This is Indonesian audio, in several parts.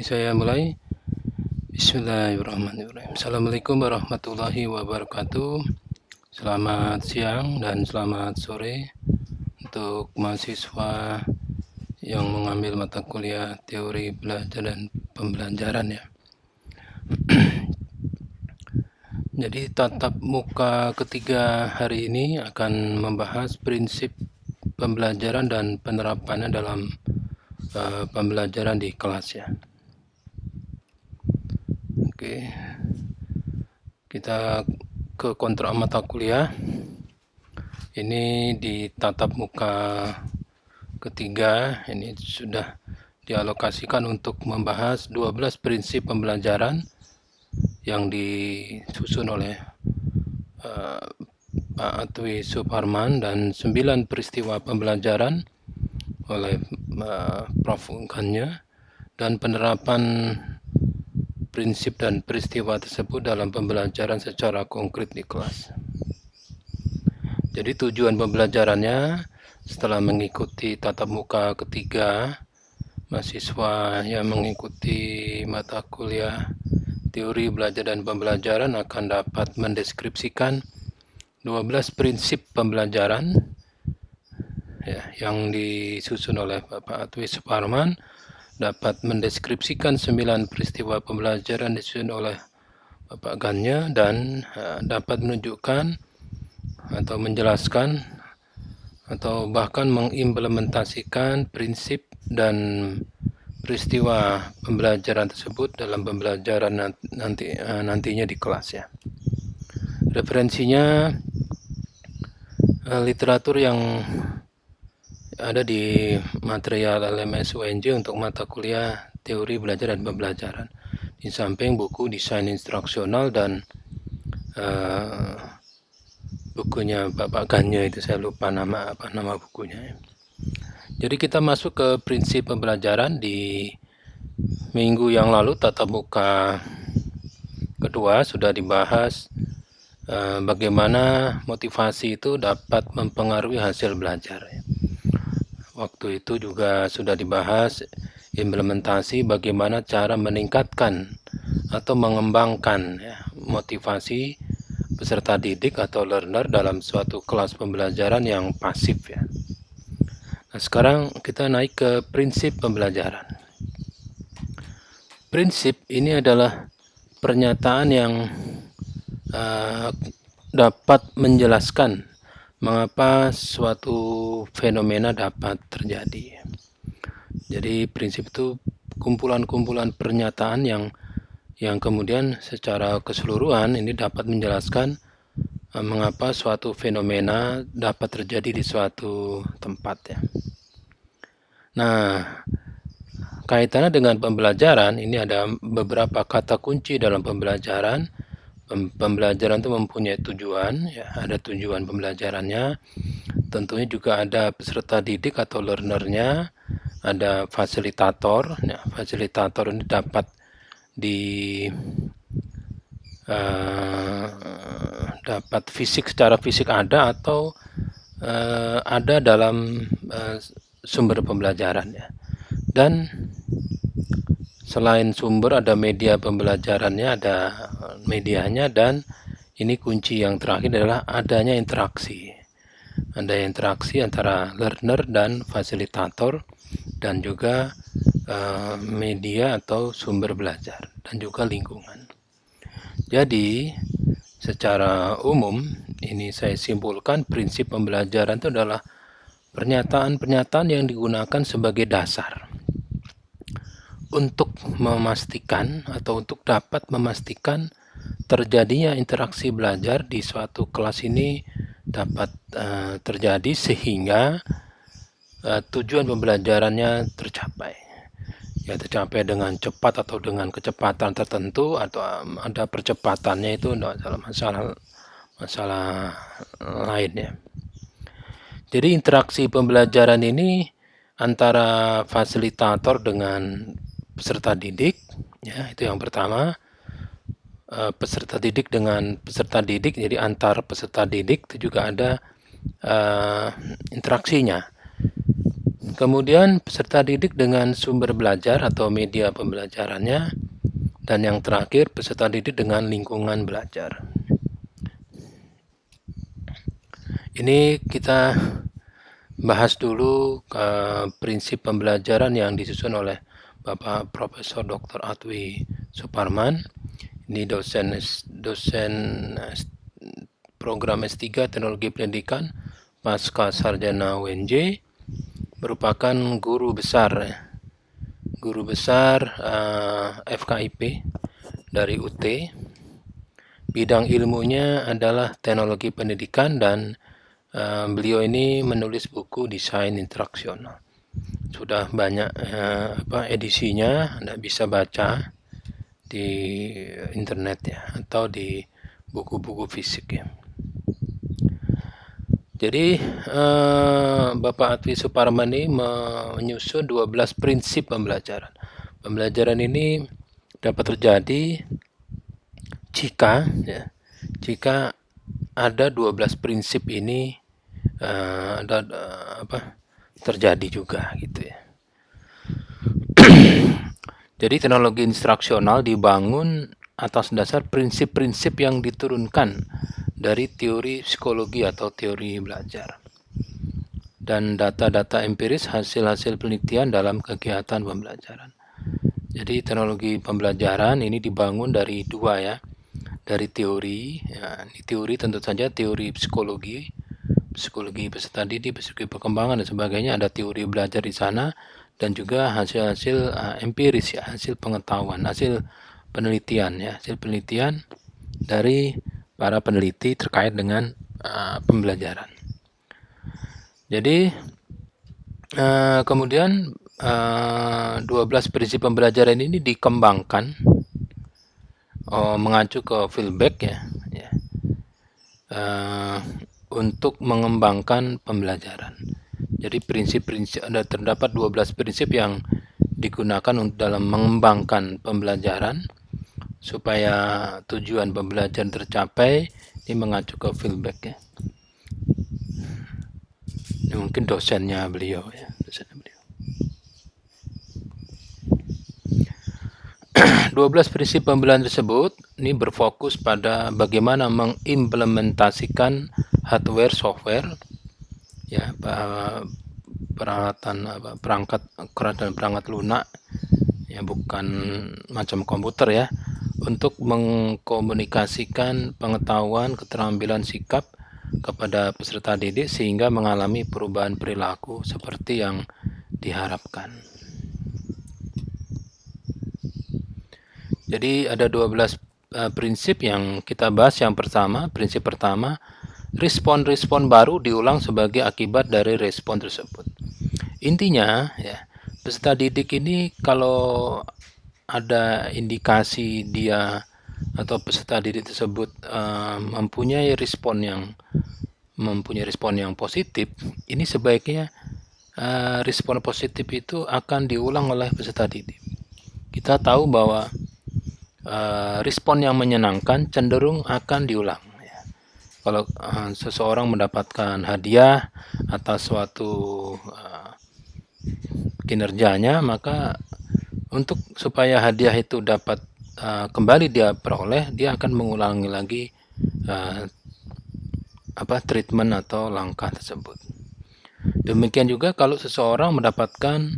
saya mulai. Bismillahirrahmanirrahim. Assalamualaikum warahmatullahi wabarakatuh. Selamat siang dan selamat sore untuk mahasiswa yang mengambil mata kuliah teori belajar dan pembelajaran ya. Jadi tatap muka ketiga hari ini akan membahas prinsip pembelajaran dan penerapannya dalam pembelajaran di kelas ya. Oke, kita ke kontrak mata kuliah. Ini di tatap muka ketiga, ini sudah dialokasikan untuk membahas 12 prinsip pembelajaran yang disusun oleh Pak Atwi Suparman dan 9 peristiwa pembelajaran oleh Prof. Ganya dan penerapan prinsip dan peristiwa tersebut dalam pembelajaran secara konkret di kelas. Jadi tujuan pembelajarannya setelah mengikuti tatap muka ketiga, mahasiswa yang mengikuti mata kuliah teori belajar dan pembelajaran akan dapat mendeskripsikan 12 prinsip pembelajaran ya, yang disusun oleh Bapak Atwi Suparman, dapat mendeskripsikan 9 peristiwa pembelajaran disusun oleh Bapak Ganya, dan dapat menunjukkan atau menjelaskan atau bahkan mengimplementasikan prinsip dan peristiwa pembelajaran tersebut dalam pembelajaran nantinya di kelas ya. Referensinya literatur yang ada di material LMS UNJ untuk mata kuliah teori belajar dan pembelajaran. Di samping buku desain instruksional dan bukunya Bapak Ganya, itu saya lupa nama bukunya. Jadi kita masuk ke prinsip pembelajaran. Di minggu yang lalu tatap muka kedua sudah dibahas bagaimana motivasi itu dapat mempengaruhi hasil belajar. Waktu itu juga sudah dibahas implementasi bagaimana cara meningkatkan atau mengembangkan motivasi peserta didik atau learner dalam suatu kelas pembelajaran yang pasif ya. Nah, sekarang kita naik ke prinsip pembelajaran. Prinsip ini adalah pernyataan yang dapat menjelaskan mengapa suatu fenomena dapat terjadi. Jadi prinsip itu kumpulan-kumpulan pernyataan yang kemudian secara keseluruhan ini dapat menjelaskan mengapa suatu fenomena dapat terjadi di suatu tempat ya. Nah, kaitannya dengan pembelajaran, ini ada beberapa kata kunci dalam pembelajaran. Pembelajaran itu mempunyai tujuan, ya, ada tujuan pembelajarannya. Tentunya juga ada peserta didik atau learnernya, ada fasilitator. Ya, fasilitator ini dapat dapat secara fisik ada atau ada dalam sumber pembelajaran ya. Dan selain sumber ada media pembelajarannya, ada medianya, dan ini kunci yang terakhir adalah adanya interaksi. Ada interaksi antara learner dan fasilitator dan juga media atau sumber belajar dan juga lingkungan. Jadi secara umum ini saya simpulkan prinsip pembelajaran itu adalah pernyataan-pernyataan yang digunakan sebagai dasar untuk memastikan atau untuk dapat memastikan terjadinya interaksi belajar di suatu kelas ini dapat terjadi sehingga tujuan pembelajarannya tercapai. Ya, tercapai dengan cepat atau dengan kecepatan tertentu, atau ada percepatannya, itu masalah lain ya. Jadi interaksi pembelajaran ini antara fasilitator dengan peserta didik, ya, itu yang pertama. Peserta didik dengan peserta didik, jadi antar peserta didik itu juga ada interaksinya. Kemudian peserta didik dengan sumber belajar atau media pembelajarannya, dan yang terakhir peserta didik dengan lingkungan belajar. Ini kita bahas dulu prinsip pembelajaran yang disusun oleh Bapak Profesor Dr. Atwi Suparman. Ini dosen program S3 Teknologi Pendidikan pasca sarjana UNJ, merupakan guru besar FKIP dari UT. Bidang ilmunya adalah teknologi pendidikan dan beliau ini menulis buku desain interaksional. Sudah banyak edisinya, Anda bisa baca di internet ya, atau di buku-buku fisik ya. Jadi Bapak Atwi Suparman ini menyusun 12 prinsip pembelajaran. Pembelajaran ini dapat terjadi jika ada 12 prinsip ini terjadi juga gitu ya. Jadi teknologi instruksional dibangun atas dasar prinsip-prinsip yang diturunkan dari teori psikologi atau teori belajar dan data-data empiris hasil-hasil penelitian dalam kegiatan pembelajaran. Jadi teknologi pembelajaran ini dibangun dari dua ya, dari teori ya, ini teori tentu saja teori psikologi peserta didik, psikologi perkembangan dan sebagainya, ada teori belajar di sana, dan juga hasil-hasil empiris ya, hasil pengetahuan, hasil penelitian ya, hasil penelitian dari para peneliti terkait dengan pembelajaran. Jadi kemudian 12 prinsip pembelajaran ini dikembangkan mengacu ke Philbeck ya, untuk mengembangkan pembelajaran. Jadi prinsip-prinsip terdapat 12 prinsip yang digunakan dalam mengembangkan pembelajaran supaya tujuan pembelajaran tercapai. Ini mengacu ke Philbeck ya. Ini mungkin dosennya beliau ya, 12 prinsip pembelajaran tersebut ini berfokus pada bagaimana mengimplementasikan hardware, software, ya, perangkat lunak, ya, bukan macam komputer ya, untuk mengkomunikasikan pengetahuan, keterampilan, sikap kepada peserta didik sehingga mengalami perubahan perilaku seperti yang diharapkan. Jadi ada 12 prinsip yang kita bahas. Yang pertama, prinsip pertama, respon-respon baru diulang sebagai akibat dari respon tersebut. Intinya ya, peserta didik ini kalau ada indikasi dia atau peserta didik tersebut mempunyai respon yang positif, ini sebaiknya respon positif itu akan diulang oleh peserta didik. Kita tahu bahwa respon yang menyenangkan cenderung akan diulang. Kalau seseorang mendapatkan hadiah atas suatu kinerjanya, maka untuk supaya hadiah itu dapat kembali dia peroleh, dia akan mengulangi lagi treatment atau langkah tersebut. Demikian juga kalau seseorang mendapatkan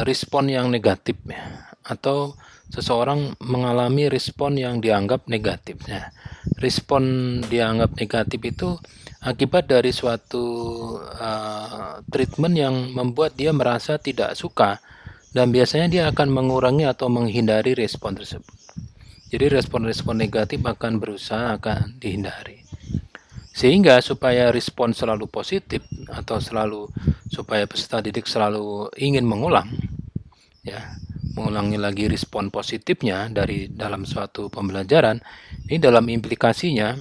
respon yang negatif ya, atau seseorang mengalami respon yang dianggap negatif. Nah, respon dianggap negatif itu akibat dari suatu treatment yang membuat dia merasa tidak suka, dan biasanya dia akan mengurangi atau menghindari respon tersebut. Jadi respon-respon negatif akan akan dihindari. Sehingga supaya respon selalu positif atau supaya peserta didik selalu ingin mengulang ya, mengulangi lagi respon positifnya dari dalam suatu pembelajaran, ini dalam implikasinya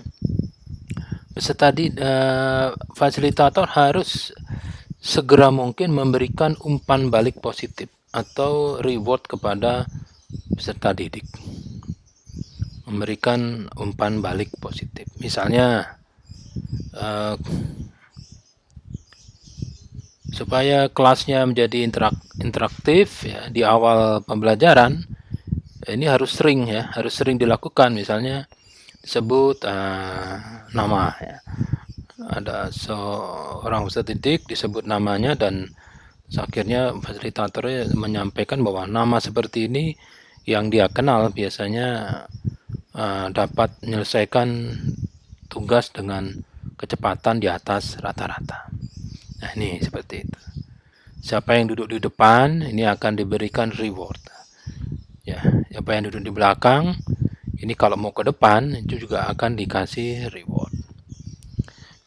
peserta fasilitator harus segera mungkin memberikan umpan balik positif atau reward kepada peserta didik, memberikan umpan balik positif. Misalnya supaya kelasnya menjadi interaktif ya, di awal pembelajaran ini harus sering dilakukan. Misalnya disebut nama ya. Ada seorang peserta didik disebut namanya, dan akhirnya fasilitatornya menyampaikan bahwa nama seperti ini yang dia kenal biasanya dapat menyelesaikan tugas dengan kecepatan di atas rata-rata. Nah, ini seperti itu. Siapa yang duduk di depan ini akan diberikan reward. Ya, siapa yang duduk di belakang ini kalau mau ke depan itu juga akan dikasih reward.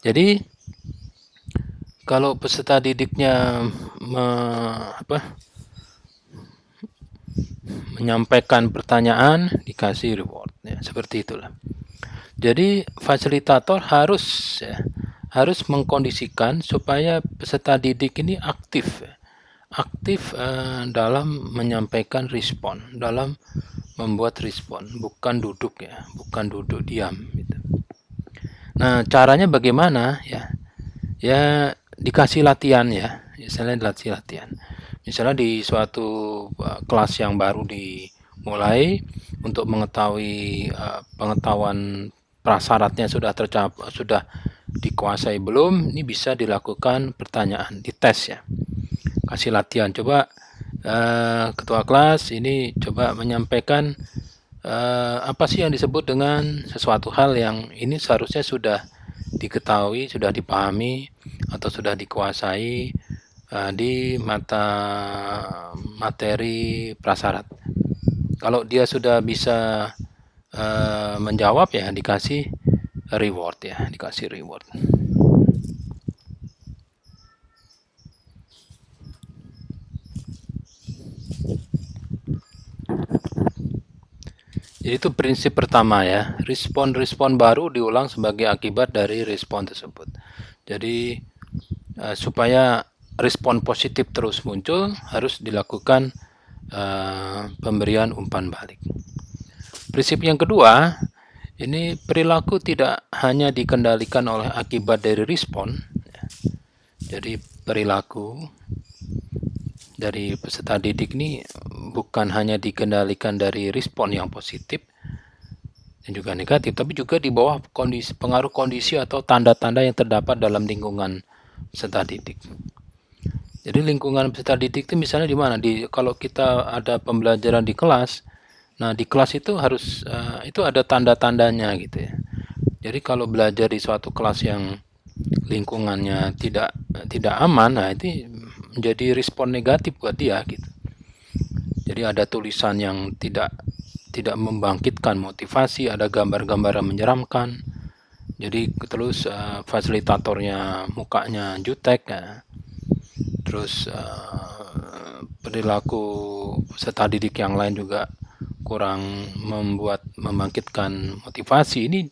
Jadi kalau peserta didiknya menyampaikan pertanyaan dikasih reward ya, seperti itulah. Jadi fasilitator harus mengkondisikan supaya peserta didik ini aktif dalam menyampaikan respon, dalam membuat respon, bukan duduk diam gitu. Nah, caranya bagaimana ya? Ya dikasih latihan ya, misalnya dilatih latihan. Misalnya di suatu kelas yang baru dimulai, untuk mengetahui pengetahuan prasyaratnya sudah dikuasai belum, ini bisa dilakukan pertanyaan, dites ya. Kasih latihan, coba ketua kelas ini coba menyampaikan apa sih yang disebut dengan sesuatu hal yang ini seharusnya sudah diketahui, sudah dipahami, atau sudah dikuasai di mata materi prasyarat. Kalau dia sudah bisa menjawab ya dikasih reward ya, dikasih reward. Jadi itu prinsip pertama ya, respon-respon baru diulang sebagai akibat dari respon tersebut. Jadi supaya respon positif terus muncul, harus dilakukan pemberian umpan balik. Prinsip yang kedua, ini perilaku tidak hanya dikendalikan oleh akibat dari respon. Jadi perilaku dari peserta didik ini bukan hanya dikendalikan dari respon yang positif dan juga negatif, tapi juga di bawah pengaruh kondisi atau tanda-tanda yang terdapat dalam lingkungan peserta didik. Jadi lingkungan peserta didik itu misalnya di mana? Kalau kita ada pembelajaran di kelas, nah di kelas itu harus itu ada tanda-tandanya gitu ya. Jadi kalau belajar di suatu kelas yang lingkungannya tidak aman, nah itu menjadi respon negatif buat dia gitu. Jadi ada tulisan yang tidak membangkitkan motivasi, ada gambar-gambar yang menyeramkan. Jadi terus fasilitatornya mukanya jutek ya. Terus perilaku peserta didik yang lain juga kurang membangkitkan motivasi. Ini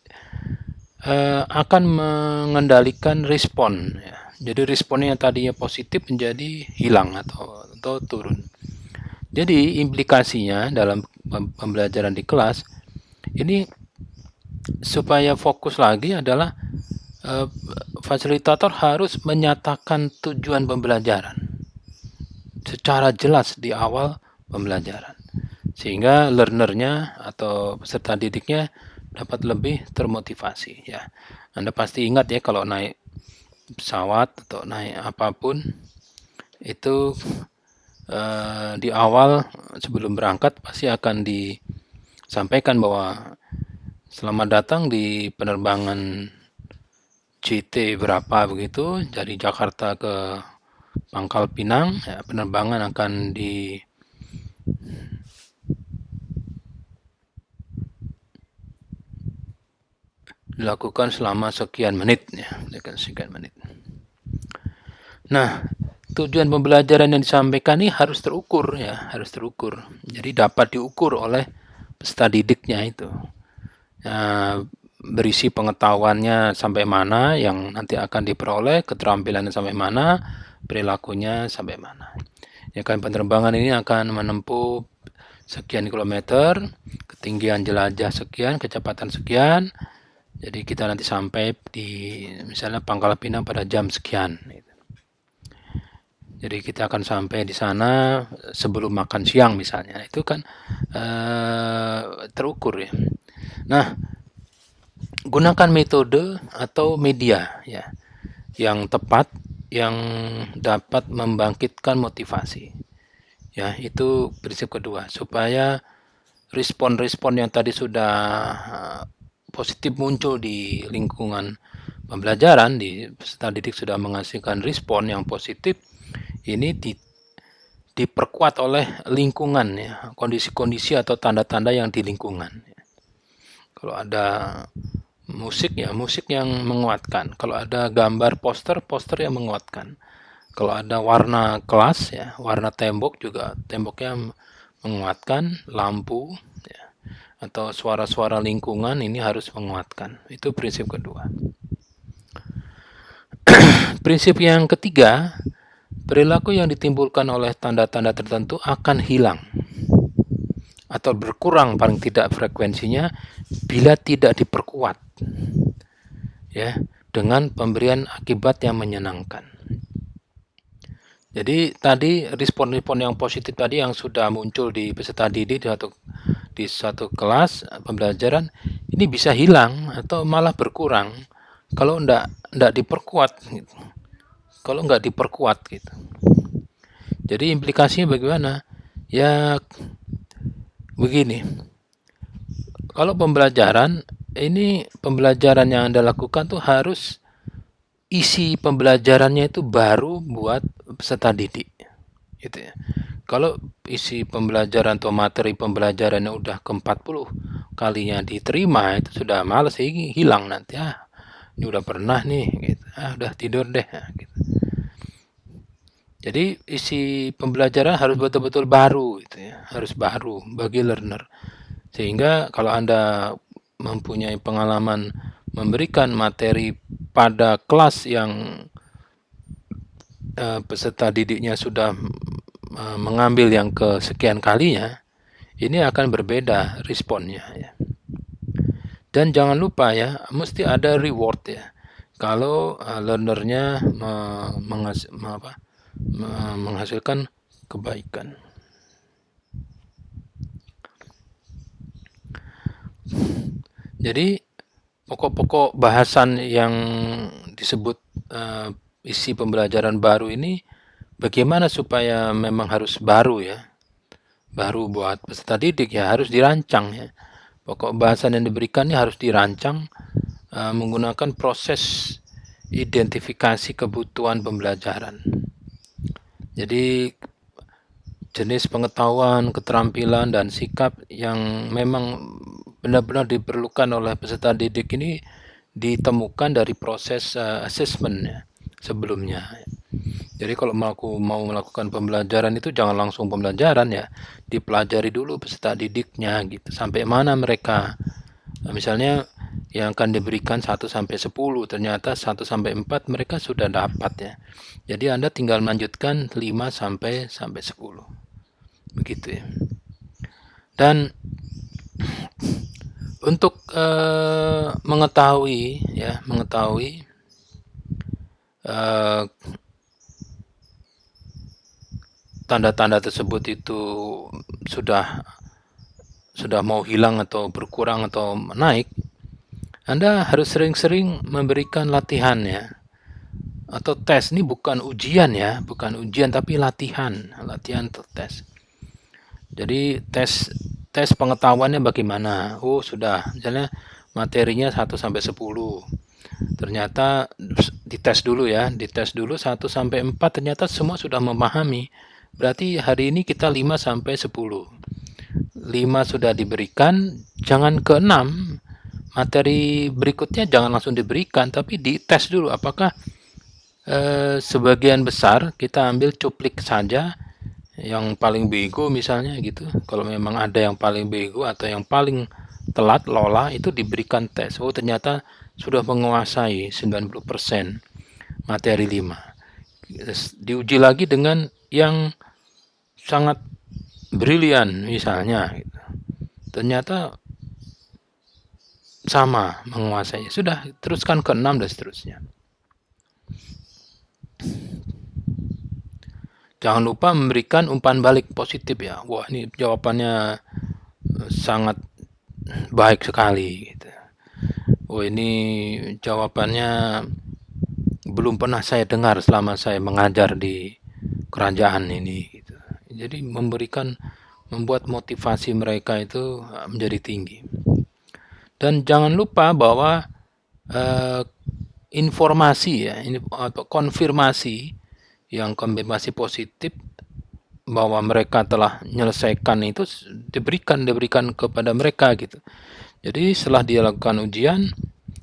akan mengendalikan respon ya. Jadi responnya yang tadinya positif menjadi hilang atau turun. Jadi implikasinya dalam pembelajaran di kelas ini supaya fokus lagi adalah fasilitator harus menyatakan tujuan pembelajaran secara jelas di awal pembelajaran, sehingga learnernya atau peserta didiknya dapat lebih termotivasi ya. Anda pasti ingat ya, kalau naik pesawat atau naik apapun itu di awal sebelum berangkat pasti akan disampaikan bahwa selamat datang di penerbangan CT berapa begitu dari Jakarta ke Pangkal Pinang ya, penerbangan akan dilakukan selama sekian menit ya, sekian menit. Nah, tujuan pembelajaran yang disampaikan ini harus terukur ya, harus terukur. Jadi dapat diukur oleh peserta didiknya itu. Berisi pengetahuannya sampai mana yang nanti akan diperoleh, keterampilannya sampai mana, perilakunya sampai mana. Ya kan, penerbangan ini akan menempuh sekian kilometer, ketinggian jelajah sekian, kecepatan sekian. Jadi kita nanti sampai di misalnya Pangkal Pinang pada jam sekian. Jadi kita akan sampai di sana sebelum makan siang misalnya. Itu kan terukur ya. Nah, gunakan metode atau media ya yang tepat yang dapat membangkitkan motivasi. Ya, itu prinsip kedua supaya respon-respon yang tadi sudah positif muncul di lingkungan pembelajaran, di peserta didik sudah menghasilkan respon yang positif, ini diperkuat oleh lingkungan ya, kondisi-kondisi atau tanda-tanda yang di lingkungan. Kalau ada musik ya, musik yang menguatkan. Kalau ada gambar poster, poster yang menguatkan. Kalau ada warna kelas ya, warna tembok juga, temboknya menguatkan, lampu ya, atau suara-suara lingkungan ini harus menguatkan. Itu prinsip kedua. Prinsip yang ketiga, perilaku yang ditimbulkan oleh tanda-tanda tertentu akan hilang atau berkurang paling tidak frekuensinya bila tidak diperkuat ya dengan pemberian akibat yang menyenangkan. Jadi tadi respon-respon yang positif tadi yang sudah muncul di peserta didik di satu kelas pembelajaran ini bisa hilang atau malah berkurang kalau enggak diperkuat gitu. Kalau enggak diperkuat gitu. Jadi implikasinya bagaimana? Ya begini. Kalau pembelajaran ini pembelajaran yang Anda lakukan tuh harus isi pembelajarannya itu baru buat peserta didik. Gitu ya. Kalau isi pembelajaran atau materi pembelajarannya udah ke-40 kalinya diterima itu sudah males hilang nanti ini udah pernah nih gitu. Udah tidur deh gitu. Jadi isi pembelajaran harus betul-betul baru gitu ya, harus baru bagi learner. Sehingga kalau Anda mempunyai pengalaman memberikan materi pada kelas yang peserta didiknya sudah mengambil yang kesekian kalinya, ini akan berbeda responnya ya. Dan jangan lupa ya, mesti ada reward ya. Kalau learnernya menghasilkan kebaikan. Jadi pokok-pokok bahasan yang disebut isi pembelajaran baru ini bagaimana supaya memang harus baru ya. Baru buat peserta didik ya harus dirancang ya. Pokok bahasan yang diberikan ini harus dirancang menggunakan proses identifikasi kebutuhan pembelajaran. Jadi jenis pengetahuan, keterampilan, dan sikap yang memang benar-benar diperlukan oleh peserta didik ini ditemukan dari proses assessment ya, sebelumnya. Jadi kalau mau melakukan pembelajaran itu jangan langsung pembelajaran ya, dipelajari dulu peserta didiknya gitu, sampai mana mereka. Misalnya yang akan diberikan 1 sampai 10, ternyata 1 sampai 4 mereka sudah dapat ya. Jadi Anda tinggal melanjutkan 5 sampai 10. Begitu ya. Dan untuk mengetahui tanda-tanda tersebut itu sudah mau hilang atau berkurang atau naik, Anda harus sering-sering memberikan latihan ya, atau tes. Ini bukan ujian ya, bukan ujian tapi latihan atau tes. Jadi tes pengetahuannya bagaimana? Oh, sudah. Misalnya materinya 1 sampai 10. Ternyata dites dulu ya, dites dulu 1 sampai 4 ternyata semua sudah memahami. Berarti hari ini kita 5 sampai 10. 5 sudah diberikan, jangan ke 6. Materi berikutnya jangan langsung diberikan, tapi dites dulu apakah sebagian besar kita ambil cuplik saja, yang paling bego misalnya gitu. Kalau memang ada yang paling bego atau yang paling telat lola itu diberikan tes. Oh, ternyata sudah menguasai 90% materi 5. Diuji lagi dengan yang sangat brilian misalnya gitu. Ternyata sama menguasai. Sudah teruskan ke 6 dan seterusnya. Jangan lupa memberikan umpan balik positif ya. Wah, ini jawabannya sangat baik sekali gitu. Oh, ini jawabannya belum pernah saya dengar selama saya mengajar di kerajaan ini gitu. Jadi membuat motivasi mereka itu menjadi tinggi. Dan jangan lupa bahwa informasi ya, ini konfirmasi positif bahwa mereka telah menyelesaikan itu diberikan kepada mereka gitu. Jadi setelah dia lakukan ujian,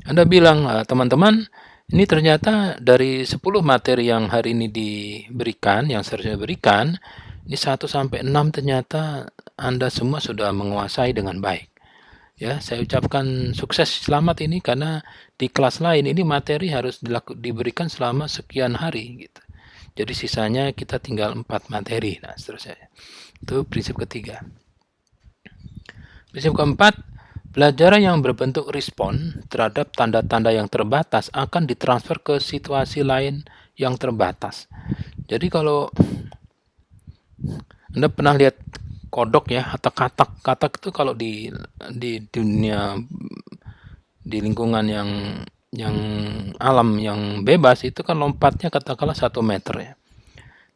Anda bilang, teman-teman, ini ternyata dari 10 materi yang hari ini diberikan, yang seharusnya diberikan, ini 1 sampai 6 ternyata Anda semua sudah menguasai dengan baik. Ya, saya ucapkan sukses selamat ini karena di kelas lain ini materi harus diberikan selama sekian hari gitu. Jadi sisanya kita tinggal 4 materi. Nah, seterusnya. Itu prinsip ketiga. Prinsip keempat, pelajaran yang berbentuk respon terhadap tanda-tanda yang terbatas akan ditransfer ke situasi lain yang terbatas. Jadi kalau Anda pernah lihat kodok ya atau katak itu kalau di dunia, di lingkungan yang alam yang bebas itu kan lompatnya katakanlah 1 meter ya.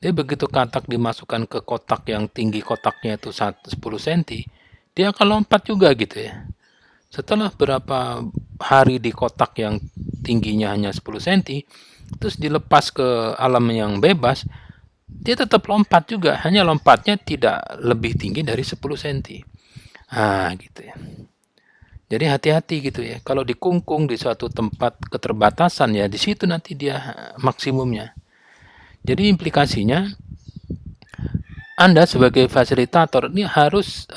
Jadi begitu katak dimasukkan ke kotak yang tinggi kotaknya itu 10 cm, dia akan lompat juga gitu ya. Setelah berapa hari di kotak yang tingginya hanya 10 cm, terus dilepas ke alam yang bebas, dia tetap lompat juga, hanya lompatnya tidak lebih tinggi dari 10 cm. Nah, gitu ya. Jadi hati-hati gitu ya. Kalau dikungkung di suatu tempat keterbatasan ya, di situ nanti dia maksimumnya. Jadi implikasinya Anda sebagai fasilitator ini harus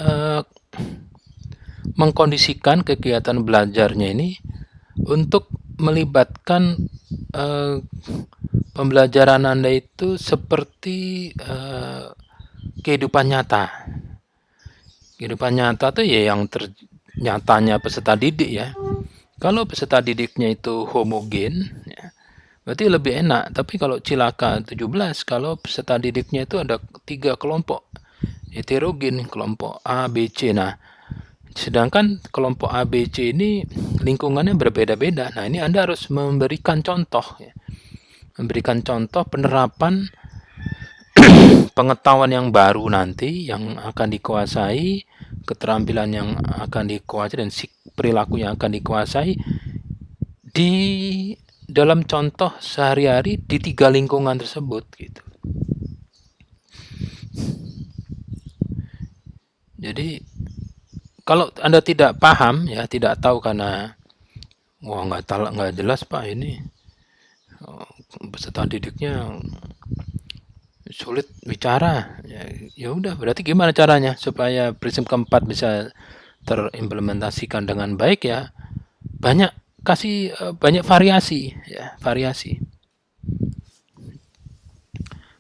mengkondisikan kegiatan belajarnya ini untuk melibatkan pembelajaran Anda itu seperti kehidupan nyata. Kehidupan nyata tuh ya yang nyatanya peserta didik ya. Kalau peserta didiknya itu homogen, ya, berarti lebih enak. Tapi kalau Cilaka 17, kalau peserta didiknya itu ada 3 kelompok. Heterogen, kelompok A, B, C. Nah, sedangkan kelompok A, B, C ini lingkungannya berbeda-beda. Nah, ini Anda harus memberikan contoh. Ya. Memberikan contoh penerapan pengetahuan yang baru nanti, yang akan dikuasai, keterampilan yang akan dikuasai, dan perilaku yang akan dikuasai di dalam contoh sehari-hari di 3 lingkungan tersebut gitu. Jadi kalau Anda tidak paham ya, tidak tahu karena nggak jelas Pak ini peserta didiknya sulit bicara. Ya udah, berarti gimana caranya supaya prinsip keempat bisa terimplementasikan dengan baik ya? Kasih banyak variasi ya, variasi.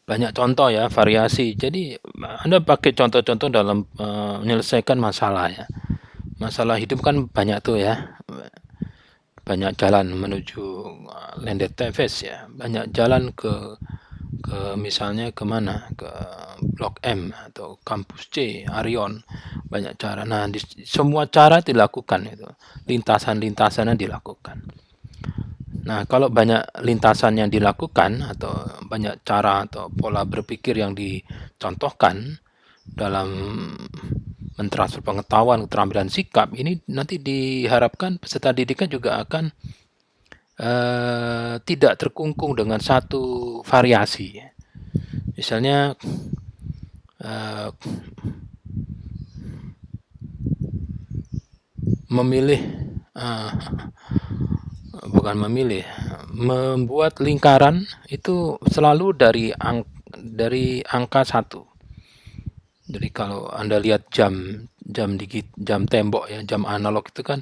Banyak contoh ya, variasi. Jadi Anda pakai contoh-contoh dalam menyelesaikan masalah ya. Masalah hidup kan banyak tuh ya. Banyak jalan menuju landed TVS ya. Banyak jalan ke misalnya kemana, ke Blok M atau Kampus C, Arion, banyak cara. Nah, semua cara dilakukan itu, lintasan-lintasannya dilakukan. Nah, kalau banyak lintasan yang dilakukan atau banyak cara atau pola berpikir yang dicontohkan dalam mentransfer pengetahuan, keterampilan sikap, ini nanti diharapkan peserta didikan juga akan tidak terkungkung dengan satu variasi. Misalnya membuat lingkaran itu selalu dari angka 1. Jadi kalau Anda lihat jam tembok ya, jam analog itu kan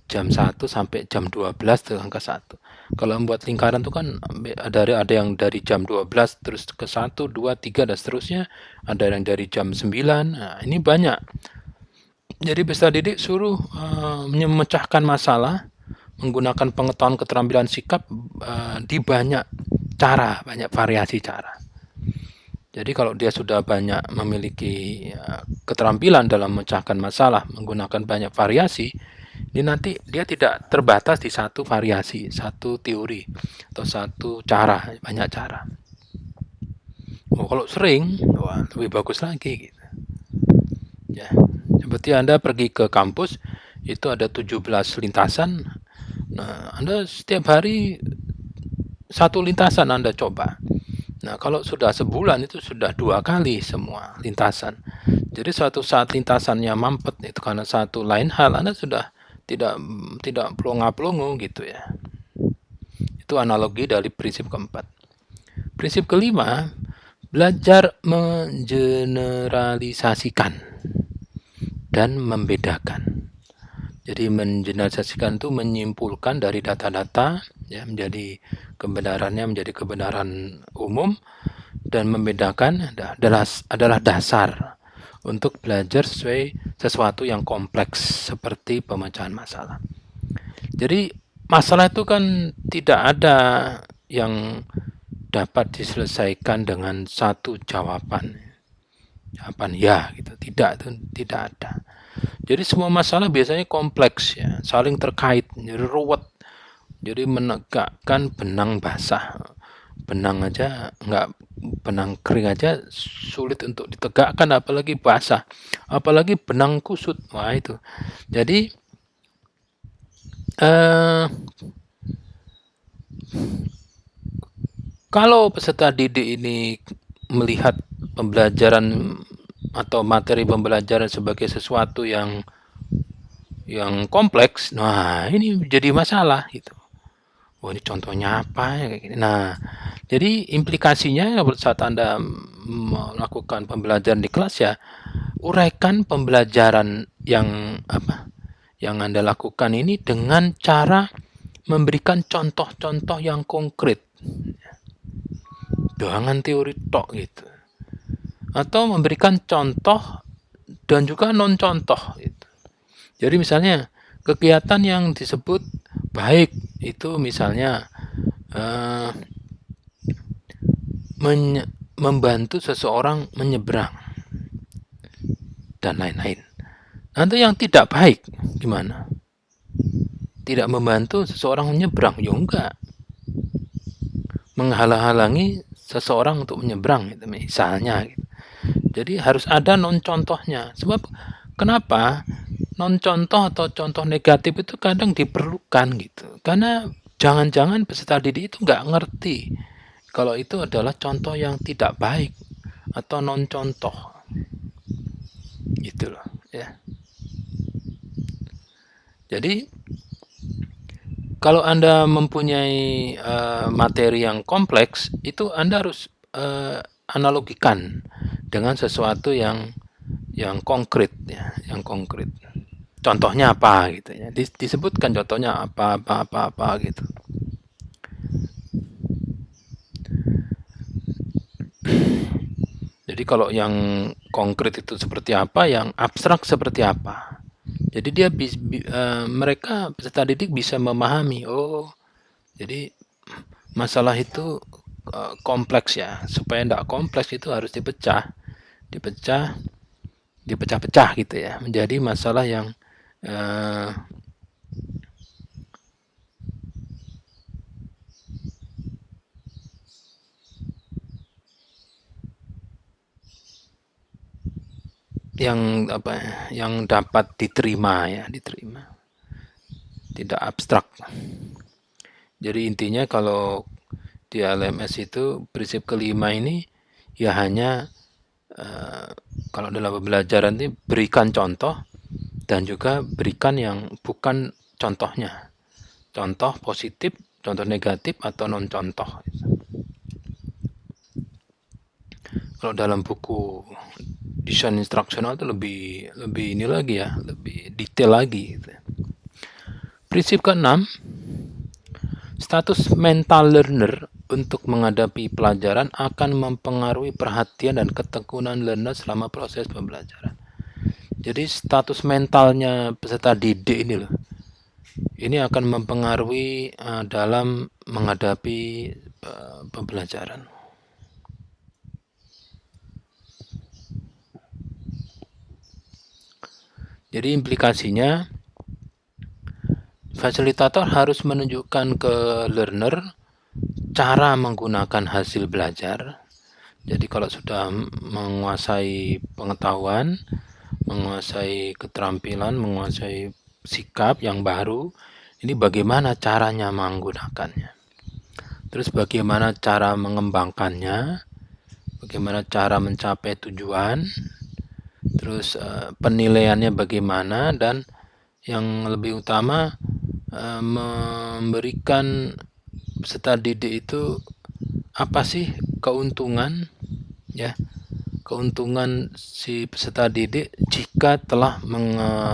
jam 1 sampai jam 12 tuh angka 1. Kalau membuat lingkaran itu kan ada yang dari jam 12 terus ke 1, 2, 3 dan seterusnya. Ada yang dari jam 9. Nah, ini banyak. Jadi peserta didik suruh memecahkan masalah menggunakan pengetahuan keterampilan sikap di banyak cara, banyak variasi cara. Jadi kalau dia sudah banyak memiliki keterampilan dalam memecahkan masalah menggunakan banyak variasi, ini nanti dia tidak terbatas di satu variasi, satu teori, atau satu cara, banyak cara. Oh, kalau sering, wah, lebih bagus lagi. Gitu. Ya, seperti Anda pergi ke kampus, itu ada 17 lintasan. Nah, Anda setiap hari satu lintasan Anda coba. Nah, kalau sudah sebulan itu sudah 2 kali semua lintasan. Jadi suatu saat lintasannya mampet itu karena satu lain hal, Anda sudah tidak tidak pelongo-pelongo gitu ya. Itu analogi dari prinsip keempat. Prinsip kelima, belajar mengeneralisasikan dan membedakan. Jadi mengeneralisasikan itu menyimpulkan dari data-data ya menjadi kebenaran umum, dan membedakan adalah dasar untuk belajar sesuatu yang kompleks seperti pemecahan masalah. Jadi masalah itu kan tidak ada yang dapat diselesaikan dengan satu jawaban ya gitu, tidak ada. Jadi semua masalah biasanya kompleks ya, saling terkait, jadi ruwet. Jadi menegakkan benang basah, benang kering aja sulit untuk ditegakkan, apalagi basah, apalagi benang kusut. Wah itu. Jadi kalau peserta didik ini melihat pembelajaran atau materi pembelajaran sebagai sesuatu yang kompleks, nah ini jadi masalah gitu. Oh, ini contohnya apa ya kayak gini. Nah, jadi implikasinya saat Anda melakukan pembelajaran di kelas ya, uraikan pembelajaran yang Anda lakukan ini dengan cara memberikan contoh-contoh yang konkret. Jangan teori tok gitu. Atau memberikan contoh dan juga non contoh gitu. Jadi misalnya kegiatan yang disebut baik itu misalnya membantu seseorang menyeberang dan lain-lain. Nanti yang tidak baik gimana? Tidak membantu seseorang menyeberang, ya enggak. Menghalang-halangi seseorang untuk menyeberang gitu misalnya gitu. Jadi harus ada non contohnya. Sebab kenapa non contoh atau contoh negatif itu kadang diperlukan gitu. Karena jangan-jangan peserta didik itu nggak ngerti kalau itu adalah contoh yang tidak baik atau non contoh. Gitu loh ya. Jadi kalau Anda mempunyai materi yang kompleks, itu Anda harus analogikan dengan sesuatu yang konkret ya, yang konkret. Contohnya apa gitu ya. Disebutkan contohnya apa gitu. Jadi kalau yang konkret itu seperti apa, yang abstrak seperti apa. Jadi dia mereka peserta didik bisa memahami, oh jadi masalah itu kompleks ya. Supaya tidak kompleks itu harus dipecah-pecah gitu ya, menjadi masalah yang yang dapat diterima ya, tidak abstrak. Jadi intinya kalau di LMS itu prinsip kelima ini ya hanya kalau dalam pembelajaran ini berikan contoh dan juga berikan yang bukan contohnya, contoh positif, contoh negatif, atau non contoh. Kalau dalam buku desain instruksional itu lebih ini lagi ya, lebih detail lagi gitu. Prinsip keenam, status mental learner untuk menghadapi pelajaran akan mempengaruhi perhatian dan ketekunan learner selama proses pembelajaran. Jadi status mentalnya peserta didik ini loh, ini akan mempengaruhi dalam menghadapi pembelajaran. Jadi implikasinya fasilitator harus menunjukkan ke learner cara menggunakan hasil belajar. Jadi kalau sudah menguasai pengetahuan, menguasai keterampilan, menguasai sikap yang baru, ini bagaimana caranya menggunakannya. Terus bagaimana cara mengembangkannya, bagaimana cara mencapai tujuan, terus penilaiannya bagaimana, dan yang lebih utama memberikan peserta didik itu apa sih keuntungan, ya, keuntungan si peserta didik jika telah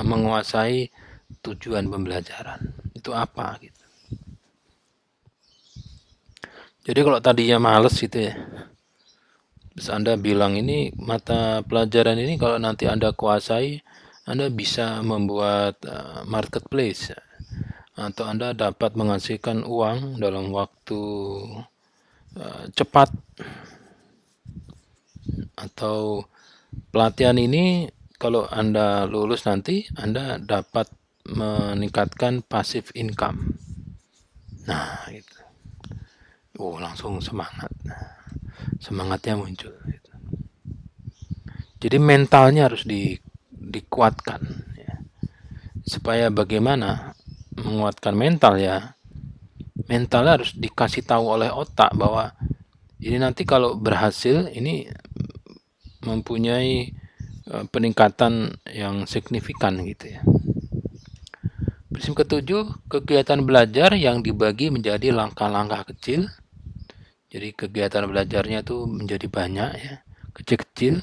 menguasai tujuan pembelajaran itu apa gitu. Jadi kalau tadinya males gitu ya, terus Anda bilang ini mata pelajaran ini kalau nanti Anda kuasai, Anda bisa membuat marketplace, atau Anda dapat menghasilkan uang dalam waktu cepat, atau pelatihan ini kalau Anda lulus nanti Anda dapat meningkatkan passive income. Nah, gitu. Langsung semangatnya muncul. Jadi mentalnya harus dikuatkan, ya. Supaya bagaimana menguatkan mental, ya, mentalnya harus dikasih tahu oleh otak bahwa ini nanti kalau berhasil ini mempunyai peningkatan yang signifikan gitu ya. Prinsip ketujuh, kegiatan belajar yang dibagi menjadi langkah-langkah kecil. Jadi kegiatan belajarnya itu menjadi banyak, ya, kecil-kecil,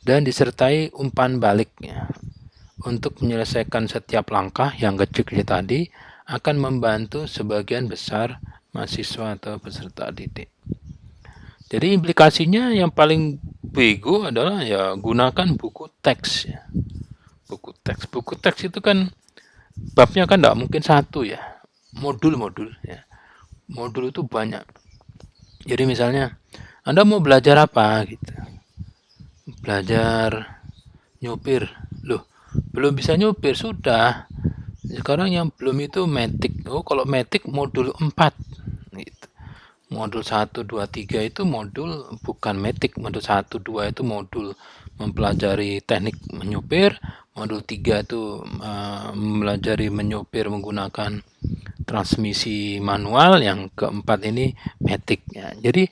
dan disertai umpan baliknya. Untuk menyelesaikan setiap langkah yang kecil-kecil tadi akan membantu sebagian besar mahasiswa atau peserta didik. Jadi implikasinya yang paling bego adalah ya gunakan buku teks, ya. Buku teks itu kan babnya kan tidak mungkin satu, ya, modul-modul, ya. Modul itu banyak. Jadi misalnya Anda mau belajar apa gitu, belajar nyupir, loh belum bisa nyupir, sudah sekarang yang belum itu matic. Kalau matic modul 4 gitu. Modul 1, 2, 3 itu modul bukan matic. Modul 1, 2 itu modul mempelajari teknik menyupir. Modul 3 itu mempelajari menyupir menggunakan transmisi manual. Yang keempat ini matic, ya. Jadi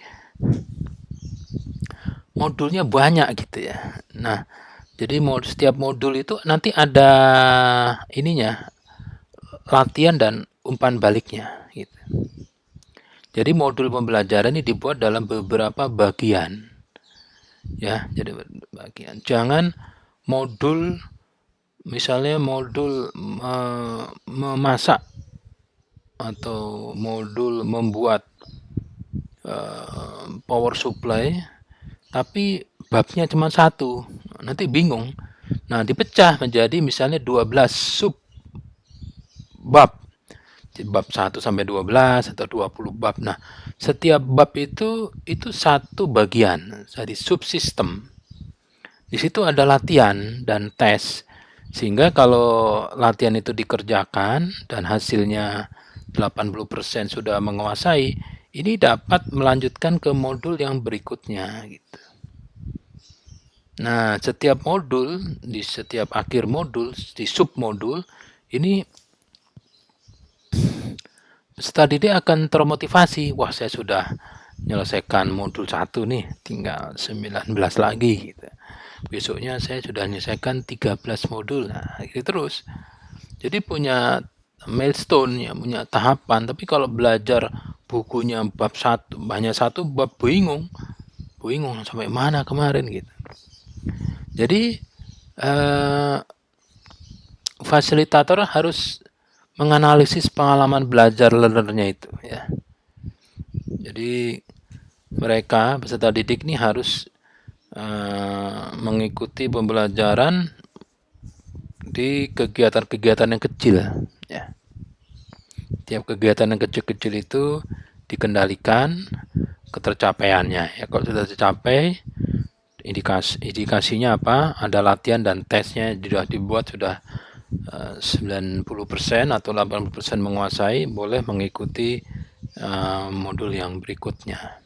modulnya banyak gitu ya. Nah, jadi setiap modul itu nanti ada ininya, latihan dan umpan baliknya gitu. Jadi modul pembelajaran ini dibuat dalam beberapa bagian, ya. Jadi bagian. Jangan modul, misalnya modul memasak atau modul membuat power supply, tapi babnya cuma satu, nanti bingung. Nah, dipecah menjadi misalnya 12 sub bab. Bab 1 sampai 12 atau 20 bab. Nah, setiap bab itu satu bagian dari subsistem. Di situ ada latihan dan tes. Sehingga kalau latihan itu dikerjakan dan hasilnya 80% sudah menguasai, ini dapat melanjutkan ke modul yang berikutnya gitu. Nah, setiap modul, di setiap akhir modul, di submodul, ini peserta didik akan termotivasi. Wah, saya sudah menyelesaikan modul 1 nih, tinggal 19 lagi gitu. Besoknya saya sudah menyelesaikan 13 modul. Nah, gitu terus. Jadi punya milestone, ya, punya tahapan. Tapi kalau belajar bukunya bab 1, hanya satu bab, bingung sampai mana kemarin gitu. Jadi fasilitator harus menganalisis pengalaman belajar learnernya itu, ya. Jadi mereka peserta didik ini harus mengikuti pembelajaran di kegiatan-kegiatan yang kecil, ya. Tiap kegiatan yang kecil-kecil itu dikendalikan ketercapaiannya, ya. Kalau sudah tercapai, indikasinya apa? Ada latihan dan tesnya sudah dibuat, sudah 90% atau 80% menguasai, boleh mengikuti modul yang berikutnya.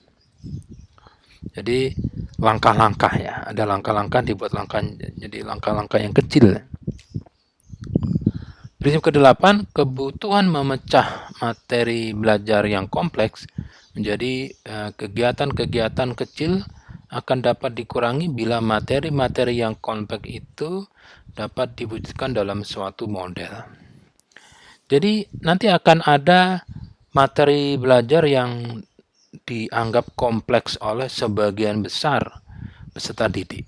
Jadi langkah-langkah ya, ada langkah-langkah dibuat langkah, jadi langkah-langkah yang kecil. Prinsip ke-8, kebutuhan memecah materi belajar yang kompleks menjadi kegiatan-kegiatan kecil akan dapat dikurangi bila materi-materi yang kompleks itu dapat diwujudkan dalam suatu model. Jadi nanti akan ada materi belajar yang dianggap kompleks oleh sebagian besar peserta didik.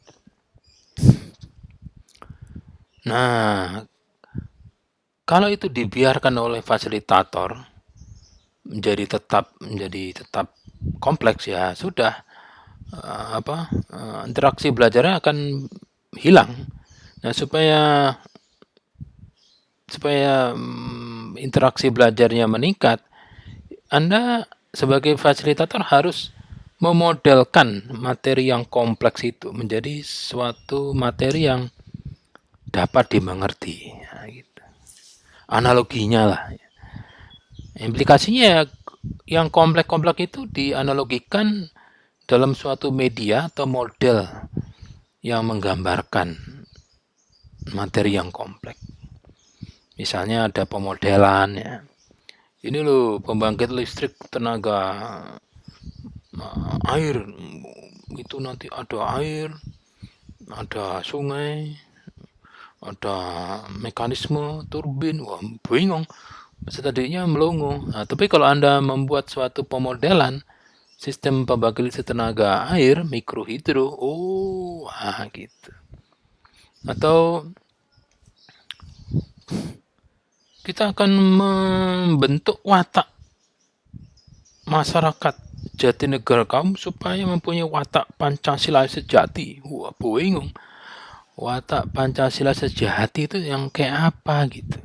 Nah, kalau itu dibiarkan oleh fasilitator menjadi tetap kompleks, ya sudah, interaksi belajarnya akan hilang. Nah, supaya interaksi belajarnya meningkat, Anda sebagai fasilitator harus memodelkan materi yang kompleks itu menjadi suatu materi yang dapat dimengerti. Nah, gitu. Analoginya lah. Implikasinya ya, yang kompleks-kompleks itu dianalogikan dalam suatu media atau model yang menggambarkan materi yang kompleks. Misalnya ada pemodelan ya. Ini loh pembangkit listrik tenaga air, itu nanti ada air, ada sungai, ada mekanisme turbin. Wah, bingung. Tadinya melongo. Nah, tapi kalau Anda membuat suatu pemodelan sistem pembangkit listrik tenaga air, mikrohidro, gitu. Atau kita akan membentuk watak masyarakat Jatinegara kaum supaya mempunyai watak Pancasila sejati. Wah, bingung. Watak Pancasila sejati itu yang kayak apa gitu.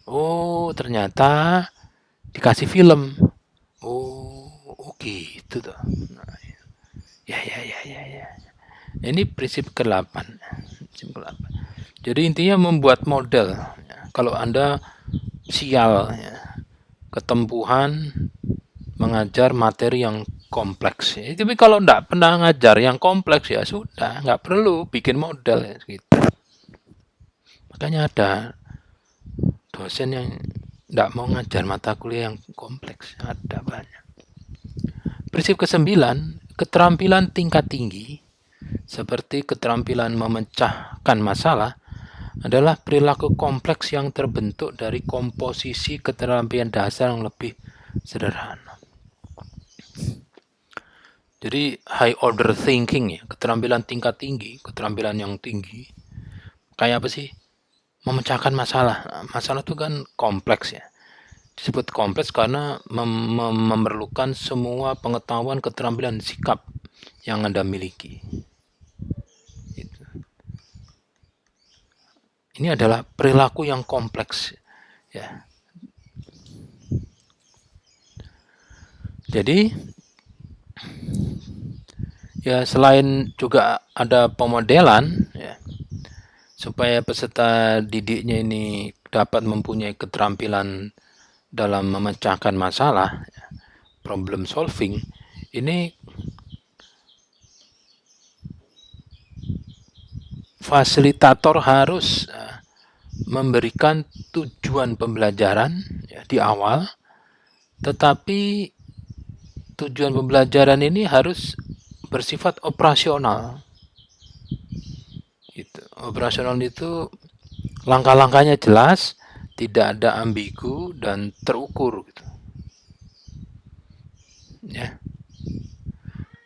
Oh, ternyata dikasih film. Oh gitu tuh. Nah, ya. Ini prinsip ke-8. Jadi intinya membuat model. Kalau Anda sial ya, ketempuhan mengajar materi yang kompleks. Tapi kalau enggak pernah ngajar yang kompleks, ya sudah, nggak perlu bikin model ya, gitu. Makanya ada dosen yang enggak mau ngajar mata kuliah yang kompleks, ada banyak. Prinsip ke-9, keterampilan tingkat tinggi seperti keterampilan memecahkan masalah adalah perilaku kompleks yang terbentuk dari komposisi keterampilan dasar yang lebih sederhana. Jadi high order thinking ya, keterampilan tingkat tinggi, keterampilan yang tinggi. Kayak apa sih? Memecahkan masalah. Masalah itu kan kompleks ya. Disebut kompleks karena memerlukan semua pengetahuan, keterampilan, sikap yang Anda miliki. Ini adalah perilaku yang kompleks ya. Jadi ya, selain juga ada pemodelan ya, supaya peserta didiknya ini dapat mempunyai keterampilan dalam memecahkan masalah, problem solving, ini fasilitator harus memberikan tujuan pembelajaran ya, di awal, tetapi tujuan pembelajaran ini harus bersifat operasional. Gitu. Operasional itu langkah-langkahnya jelas, tidak ada ambigu dan terukur gitu. Ya.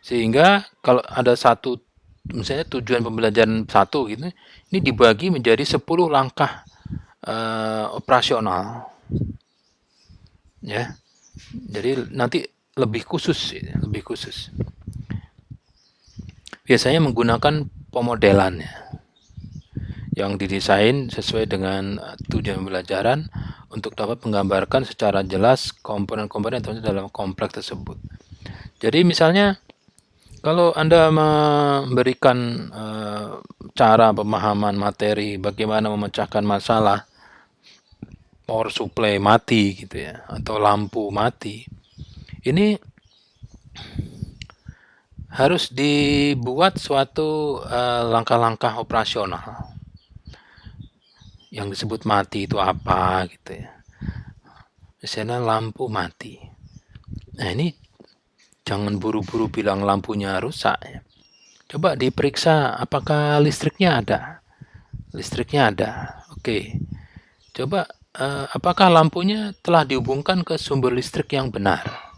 Sehingga kalau ada satu, misalnya tujuan pembelajaran satu gitu, ini dibagi menjadi 10 langkah operasional. Ya. Jadi nanti lebih khusus. Biasanya menggunakan pemodelan ya, yang didesain sesuai dengan tujuan pembelajaran untuk dapat menggambarkan secara jelas komponen-komponen dalam kompleks tersebut. Jadi misalnya Kalau Anda memberikan cara pemahaman materi bagaimana memecahkan masalah power supply mati gitu ya, atau lampu mati, ini harus dibuat suatu langkah-langkah operasional. Yang disebut mati itu apa gitu ya. Misalnya lampu mati. Nah ini jangan buru-buru bilang lampunya rusak ya. Coba diperiksa apakah listriknya ada. Listriknya ada. Oke. Coba apakah lampunya telah dihubungkan ke sumber listrik yang benar.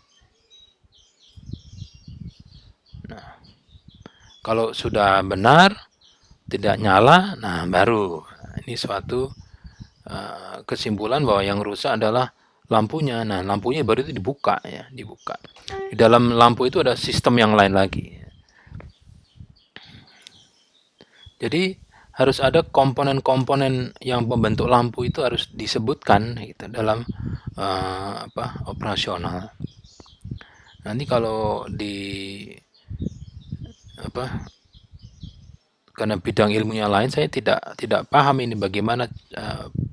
Nah, kalau sudah benar, tidak nyala, nah baru. Ini suatu kesimpulan bahwa yang rusak adalah lampunya. Nah, lampunya baru itu dibuka ya, dibuka. Di dalam lampu itu ada sistem yang lain lagi. Jadi harus ada komponen-komponen yang membentuk lampu itu harus disebutkan gitu dalam operasional. Nanti kalau di karena bidang ilmunya lain, saya tidak paham ini bagaimana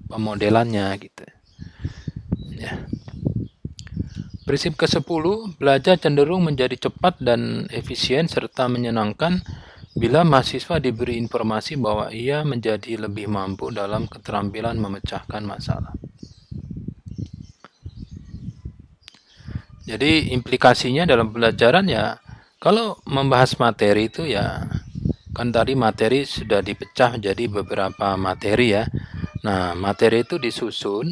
pemodelannya gitu. Ya. Prinsip ke-10, belajar cenderung menjadi cepat dan efisien serta menyenangkan bila mahasiswa diberi informasi bahwa ia menjadi lebih mampu dalam keterampilan memecahkan masalah. Jadi implikasinya dalam pembelajaran ya, kalau membahas materi itu ya, kan tadi materi sudah dipecah menjadi beberapa materi ya. Nah, materi itu disusun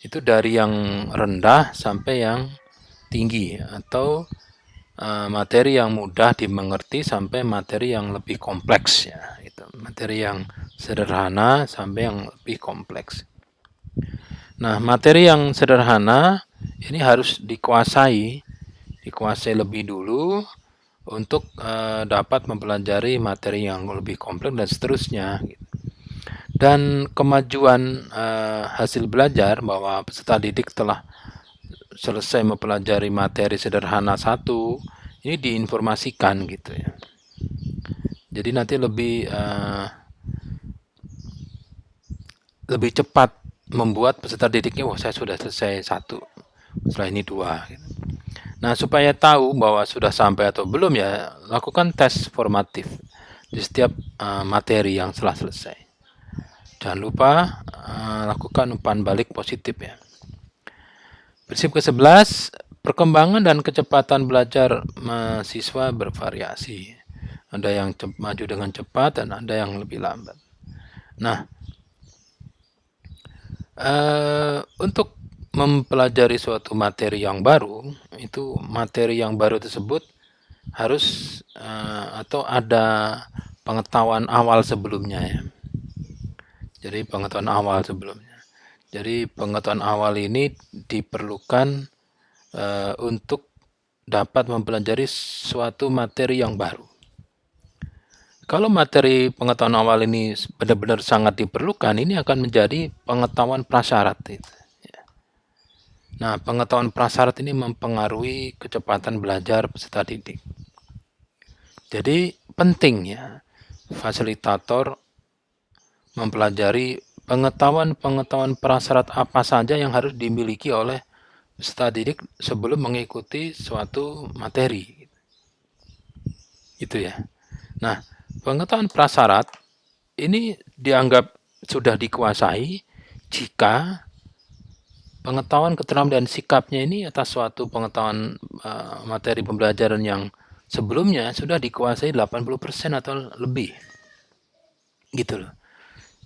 itu dari yang rendah sampai yang tinggi, atau materi yang mudah dimengerti sampai materi yang lebih kompleks ya, itu materi yang sederhana sampai yang lebih kompleks. Nah, materi yang sederhana ini harus dikuasai lebih dulu untuk dapat mempelajari materi yang lebih kompleks dan seterusnya. Dan kemajuan hasil belajar bahwa peserta didik telah selesai mempelajari materi sederhana 1, ini diinformasikan gitu ya. Jadi nanti lebih cepat membuat peserta didiknya, wah saya sudah selesai 1, setelah ini 2 gitu. Nah, supaya tahu bahwa sudah sampai atau belum ya, lakukan tes formatif di setiap materi yang telah selesai. Jangan lupa lakukan umpan balik positif ya. Prinsip ke-11, perkembangan dan kecepatan belajar mahasiswa bervariasi. Ada yang maju dengan cepat dan ada yang lebih lambat. Nah, untuk mempelajari suatu materi yang baru, itu materi yang baru tersebut harus atau ada pengetahuan awal sebelumnya ya. Jadi pengetahuan awal sebelumnya. Jadi pengetahuan awal ini diperlukan untuk dapat mempelajari suatu materi yang baru. Kalau materi pengetahuan awal ini benar-benar sangat diperlukan, ini akan menjadi pengetahuan prasyarat. Nah, pengetahuan prasyarat ini mempengaruhi kecepatan belajar peserta didik. Jadi penting ya fasilitator mempelajari pengetahuan prasyarat apa saja yang harus dimiliki oleh peserta didik sebelum mengikuti suatu materi. Itu ya. Nah, pengetahuan prasyarat ini dianggap sudah dikuasai jika pengetahuan keterampilan dan sikapnya ini atas suatu pengetahuan materi pembelajaran yang sebelumnya sudah dikuasai 80% atau lebih. Gitu loh.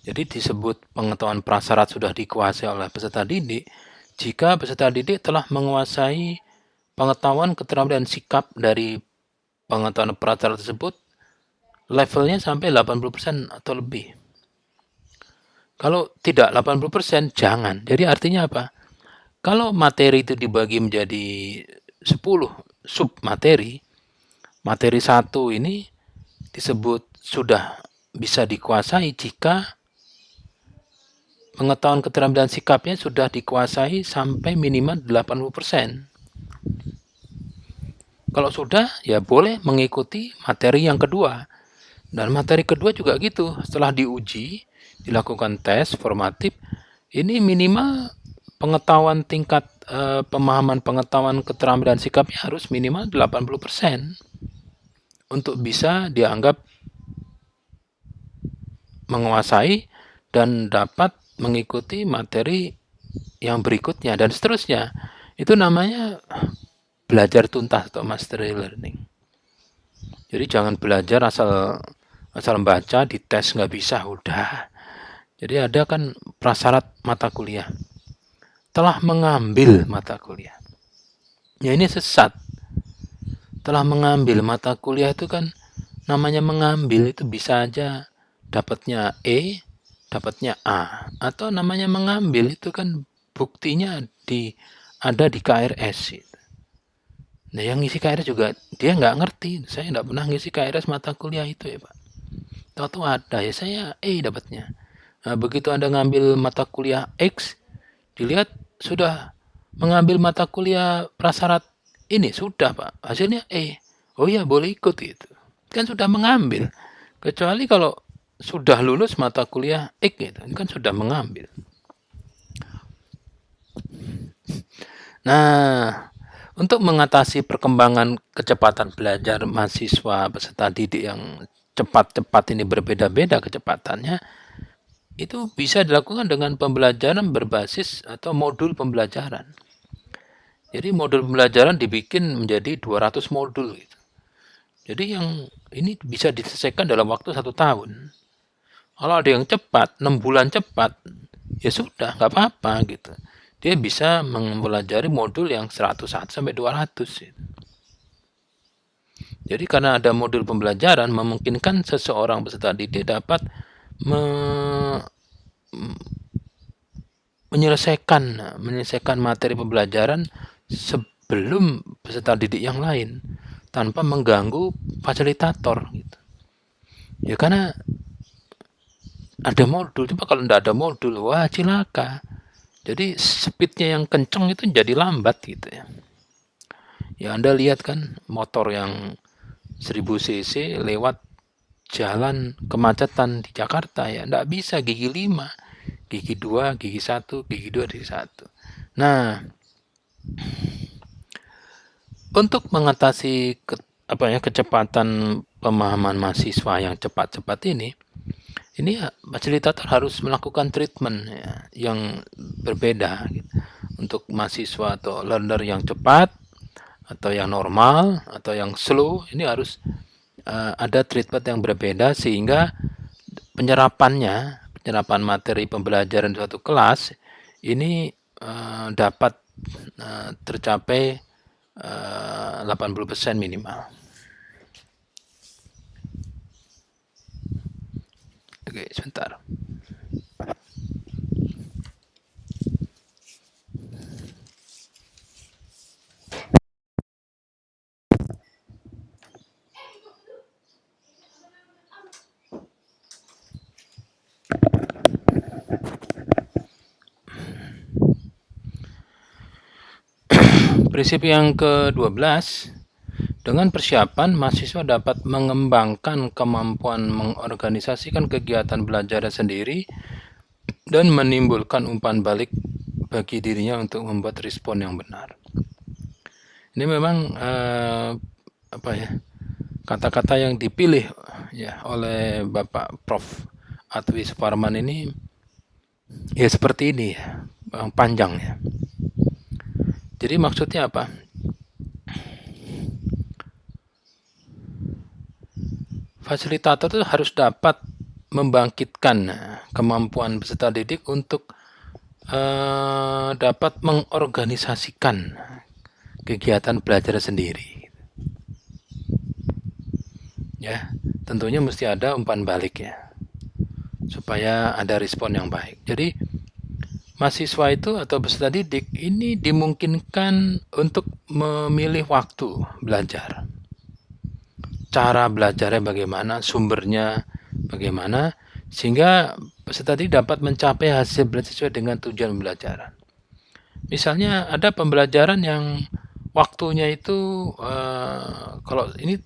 Jadi disebut pengetahuan prasyarat sudah dikuasai oleh peserta didik jika peserta didik telah menguasai pengetahuan keterampilan dan sikap dari pengetahuan prasyarat tersebut levelnya sampai 80% atau lebih. Kalau tidak 80% jangan. Jadi artinya apa? Kalau materi itu dibagi menjadi 10 sub materi, materi 1 ini disebut sudah bisa dikuasai jika pengetahuan keterampilan sikapnya sudah dikuasai sampai minimal 80%. Kalau sudah, ya boleh mengikuti materi yang kedua. Dan materi kedua juga gitu, setelah diuji, dilakukan tes formatif, ini minimal pengetahuan tingkat pemahaman pengetahuan keterampilan sikapnya harus minimal 80% untuk bisa dianggap menguasai dan dapat mengikuti materi yang berikutnya dan seterusnya. Itu namanya belajar tuntas atau mastery learning. Jadi jangan belajar asal baca, dites nggak bisa, udah. Jadi ada kan prasyarat mata kuliah. Telah mengambil mata kuliah. Ya ini sesat. Telah mengambil mata kuliah itu kan namanya mengambil itu bisa aja dapatnya E, dapatnya A. Atau namanya mengambil itu kan buktinya ada di KRS. Nah yang ngisi KRS juga dia nggak ngerti. Saya nggak pernah ngisi KRS mata kuliah itu ya Pak. Tahu-tahu ada ya saya E dapatnya. Nah, begitu Anda ngambil mata kuliah X, dilihat sudah mengambil mata kuliah prasyarat ini sudah Pak. Hasilnya E. Oh ya boleh ikut itu. Kan sudah mengambil. Kecuali kalau sudah lulus mata kuliah X gitu, ini kan sudah mengambil. Nah, untuk mengatasi perkembangan kecepatan belajar mahasiswa peserta didik yang cepat-cepat ini berbeda-beda kecepatannya, itu bisa dilakukan dengan pembelajaran berbasis atau modul pembelajaran. Jadi modul pembelajaran dibikin menjadi 200 modul. Gitu. Jadi yang ini bisa diselesaikan dalam waktu 1 tahun. Kalau ada yang cepat, 6 bulan cepat, ya sudah, nggak apa-apa gitu. Dia bisa mempelajari modul yang 101 sampai 200. Gitu. Jadi karena ada modul pembelajaran, memungkinkan seseorang peserta didik dapat menyelesaikan materi pembelajaran sebelum peserta didik yang lain tanpa mengganggu fasilitator. Gitu. Ya karena ada modul, coba kalau tidak ada modul, wah cilaka. Jadi speednya yang kenceng itu jadi lambat gitu ya. Ya Anda lihat kan motor yang 1000 cc lewat jalan kemacetan di Jakarta ya, tidak bisa gigi 5, gigi 2, gigi 1, gigi 2, gigi 1. Nah, untuk mengatasi kecepatan pemahaman mahasiswa yang cepat-cepat ini fasilitator harus melakukan treatment ya, yang berbeda gitu. Untuk mahasiswa atau learner yang cepat atau yang normal atau yang slow ini harus ada treatment yang berbeda sehingga penyerapan materi pembelajaran suatu kelas ini dapat tercapai 80% minimal. Oke, sebentar. Prinsip yang ke-12, dengan persiapan, mahasiswa dapat mengembangkan kemampuan mengorganisasikan kegiatan belajar sendiri dan menimbulkan umpan balik bagi dirinya untuk membuat respon yang benar. Ini memang kata-kata yang dipilih ya oleh Bapak Prof. Atwi Suparman ini ya seperti ini ya, panjang ya. Jadi maksudnya apa? Fasilitator itu harus dapat membangkitkan kemampuan peserta didik untuk dapat mengorganisasikan kegiatan belajar sendiri. Ya, tentunya mesti ada umpan balik ya, supaya ada respon yang baik. Jadi mahasiswa itu atau peserta didik ini dimungkinkan untuk memilih waktu belajar. Cara belajarnya bagaimana, sumbernya bagaimana, sehingga peserta didik dapat mencapai hasil belajar sesuai dengan tujuan pembelajaran. Misalnya ada pembelajaran yang waktunya itu kalau ini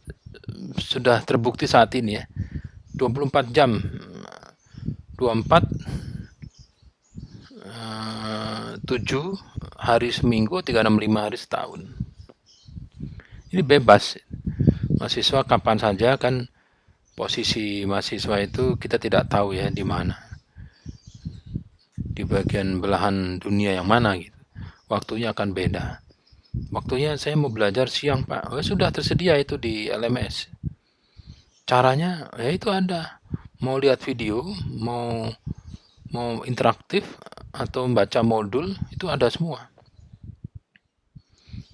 sudah terbukti saat ini ya, 24 jam, 24 7 hari seminggu, 365 hari setahun. Ini bebas, mahasiswa kapan saja kan. Posisi mahasiswa itu kita tidak tahu ya di mana, di bagian belahan dunia yang mana gitu. Waktunya akan beda. Waktunya saya mau belajar siang Pak, sudah tersedia itu di LMS. Caranya ya itu ada. Mau lihat video, mau interaktif atau membaca modul itu ada semua.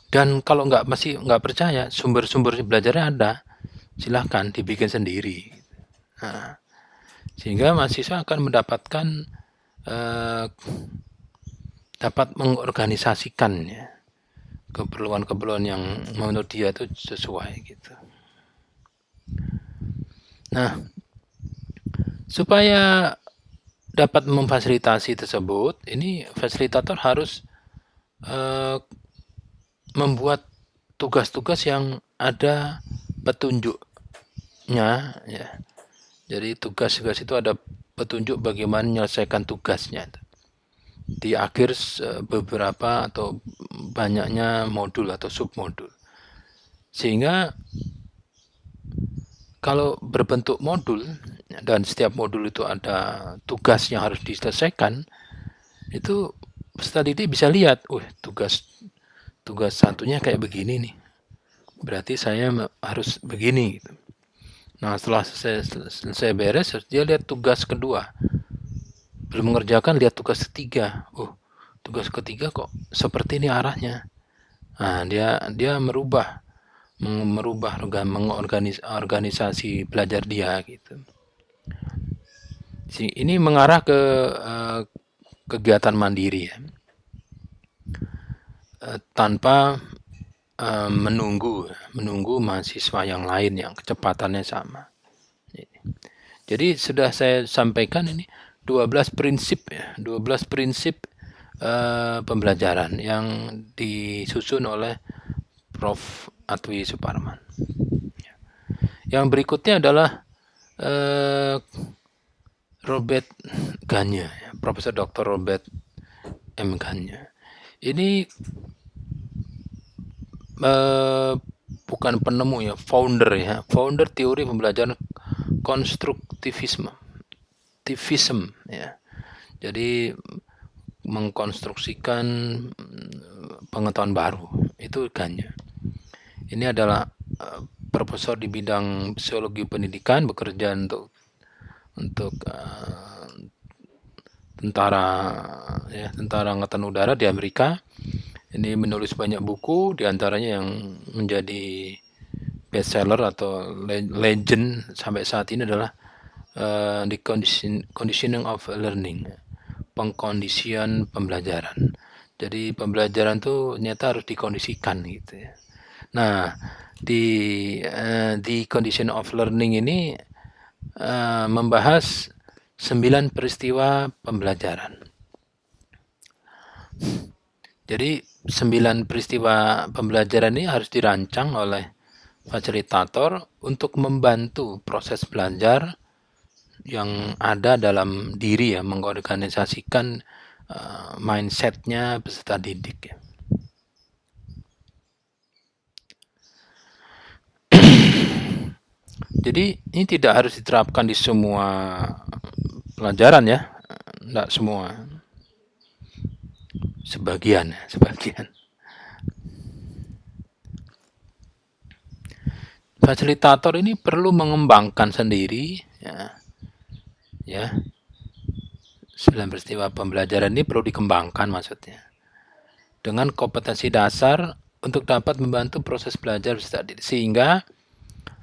Dan kalau masih nggak percaya, sumber-sumber belajarnya ada, silahkan dibikin sendiri. Nah, sehingga mahasiswa akan mendapatkan dapat mengorganisasikan ya, keperluan-keperluan yang menurut dia itu sesuai gitu. Nah, supaya dapat memfasilitasi tersebut, ini fasilitator harus membuat tugas-tugas yang ada petunjuknya ya. Jadi tugas-tugas itu ada petunjuk bagaimana menyelesaikan tugasnya di akhir beberapa atau banyaknya modul atau submodul. Sehingga kalau berbentuk modul dan setiap modul itu ada tugas yang harus diselesaikan, itu peserta didik bisa lihat, tugas satunya kayak begini nih, berarti saya harus begini gitu. Nah setelah selesai beres, dia lihat tugas kedua, belum mengerjakan, lihat tugas ketiga, tugas ketiga kok seperti ini arahnya. Nah dia merubah mengorganisasi belajar dia gitu. Ini mengarah ke kegiatan mandiri ya, tanpa menunggu mahasiswa yang lain yang kecepatannya sama. Jadi sudah saya sampaikan ini 12 prinsip ya, 12 prinsip pembelajaran yang disusun oleh Prof. Atwi Suparman. Yang berikutnya adalah Robert Gagne, Profesor Dr. Robert M. Gagne. Ini bukan penemu ya, founder teori pembelajaran konstruktivisme ya. Jadi mengkonstruksikan pengetahuan baru itu Gagne. Ini adalah profesor di bidang psikologi pendidikan, bekerja untuk tentara angkatan udara di Amerika. Ini menulis banyak buku, diantaranya yang menjadi bestseller atau legend sampai saat ini adalah The Conditioning of Learning, pengkondisian pembelajaran. Jadi pembelajaran itu ternyata harus dikondisikan gitu ya. Nah, di Condition of Learning ini membahas 9 peristiwa pembelajaran. Jadi 9 peristiwa pembelajaran ini harus dirancang oleh fasilitator untuk membantu proses belajar yang ada dalam diri ya, mengorganisasikan mindsetnya peserta didik ya. Jadi ini tidak harus diterapkan di semua pelajaran ya, tidak semua, sebagian. Fasilitator ini perlu mengembangkan sendiri ya. 9 peristiwa pembelajaran ini perlu dikembangkan maksudnya, dengan kompetensi dasar untuk dapat membantu proses belajar peserta didik, sehingga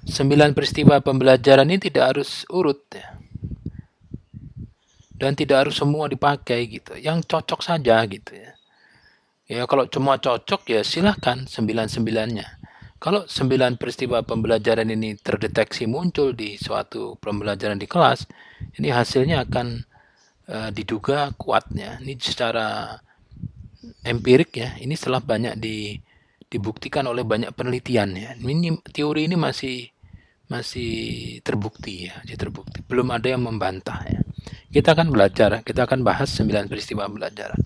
9 peristiwa pembelajaran ini tidak harus urut ya, dan tidak harus semua dipakai gitu, yang cocok saja gitu ya. Ya kalau cuma cocok ya silahkan 9-9-nya. Kalau 9 peristiwa pembelajaran ini terdeteksi muncul di suatu pembelajaran di kelas, ini hasilnya akan diduga kuatnya. Ini secara empirik ya, ini setelah banyak dibuktikan oleh banyak penelitian ya. Ini teori ini masih terbukti ya, masih terbukti. Belum ada yang membantah ya. Kita akan belajar, kita akan bahas 9 peristiwa pembelajaran.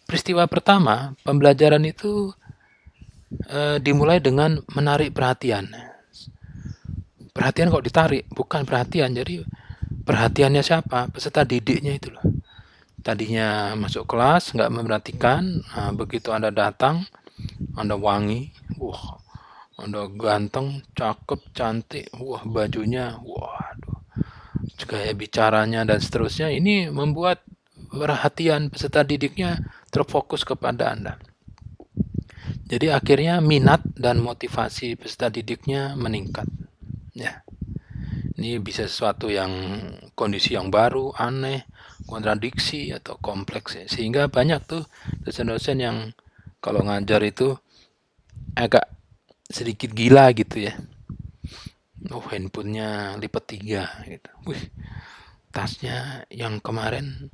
Peristiwa pertama, pembelajaran itu dimulai dengan menarik perhatian. Perhatian kok ditarik, bukan perhatian. Jadi perhatiannya siapa? Peserta didiknya itu loh. Tadinya masuk kelas, nggak memperhatikan, nah, begitu Anda datang, Anda wangi, wah, Anda ganteng, cakep, cantik, wah bajunya, waduh, gaya bicaranya dan seterusnya, ini membuat perhatian peserta didiknya terfokus kepada Anda. Jadi akhirnya minat dan motivasi peserta didiknya meningkat. Ya, ini bisa sesuatu yang kondisi yang baru, aneh, kontradiksi atau kompleks ya. Sehingga banyak tuh dosen-dosen yang kalau ngajar itu agak sedikit gila gitu ya. Oh, handphonenya lipat 3 gitu. Wih, tasnya yang kemarin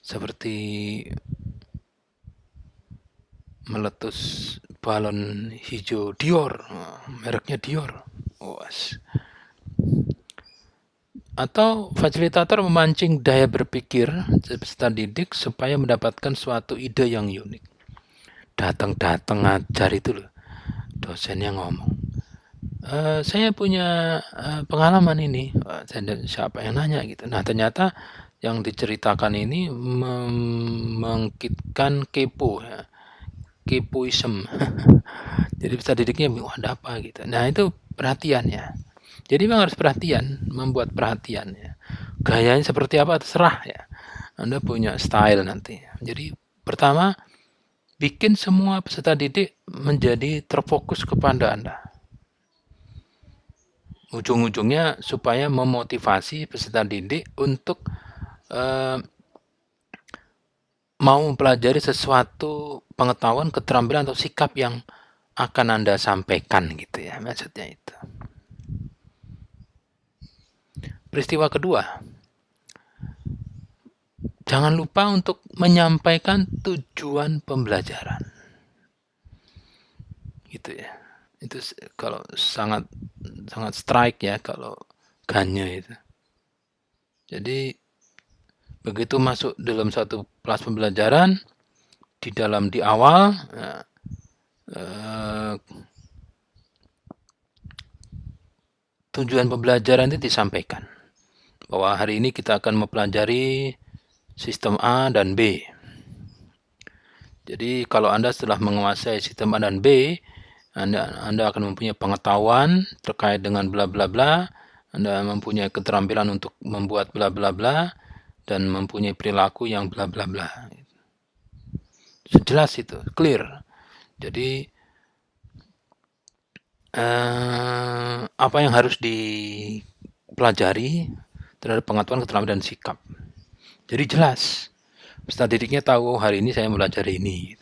seperti meletus balon hijau Dior, mereknya Dior. Was. Atau fasilitator memancing daya berpikir peserta didik supaya mendapatkan suatu ide yang unik. Datang-datang ngajar itu loh, dosennya ngomong, saya punya pengalaman ini. Siapa yang nanya gitu. Nah ternyata yang diceritakan ini membangkitkan kepo ya. Kepoism. Jadi peserta didiknya, wah ada apa gitu. Nah itu perhatian ya. Jadi memang harus perhatian, membuat perhatian ya. Gayanya seperti apa terserah ya. Anda punya style nanti. Jadi pertama, bikin semua peserta didik menjadi terfokus kepada Anda. Ujung-ujungnya supaya memotivasi peserta didik untuk mau mempelajari sesuatu pengetahuan, keterampilan atau sikap yang akan Anda sampaikan gitu ya, maksudnya itu. Peristiwa kedua, jangan lupa untuk menyampaikan tujuan pembelajaran. Gitu ya. Itu kalau sangat strike ya kalau Ganye itu. Jadi begitu masuk dalam satu kelas pembelajaran, di awal tujuan pembelajaran itu disampaikan. Bahwa hari ini kita akan mempelajari sistem A dan B. Jadi kalau Anda setelah menguasai sistem A dan B, Anda akan mempunyai pengetahuan terkait dengan bla bla bla, Anda mempunyai keterampilan untuk membuat bla bla bla, dan mempunyai perilaku yang bla bla bla. Jelas itu, clear. Jadi apa yang harus dipelajari terhadap pengetahuan, keterampilan, dan sikap. Jadi jelas, peserta didiknya tahu hari ini saya mempelajari ini.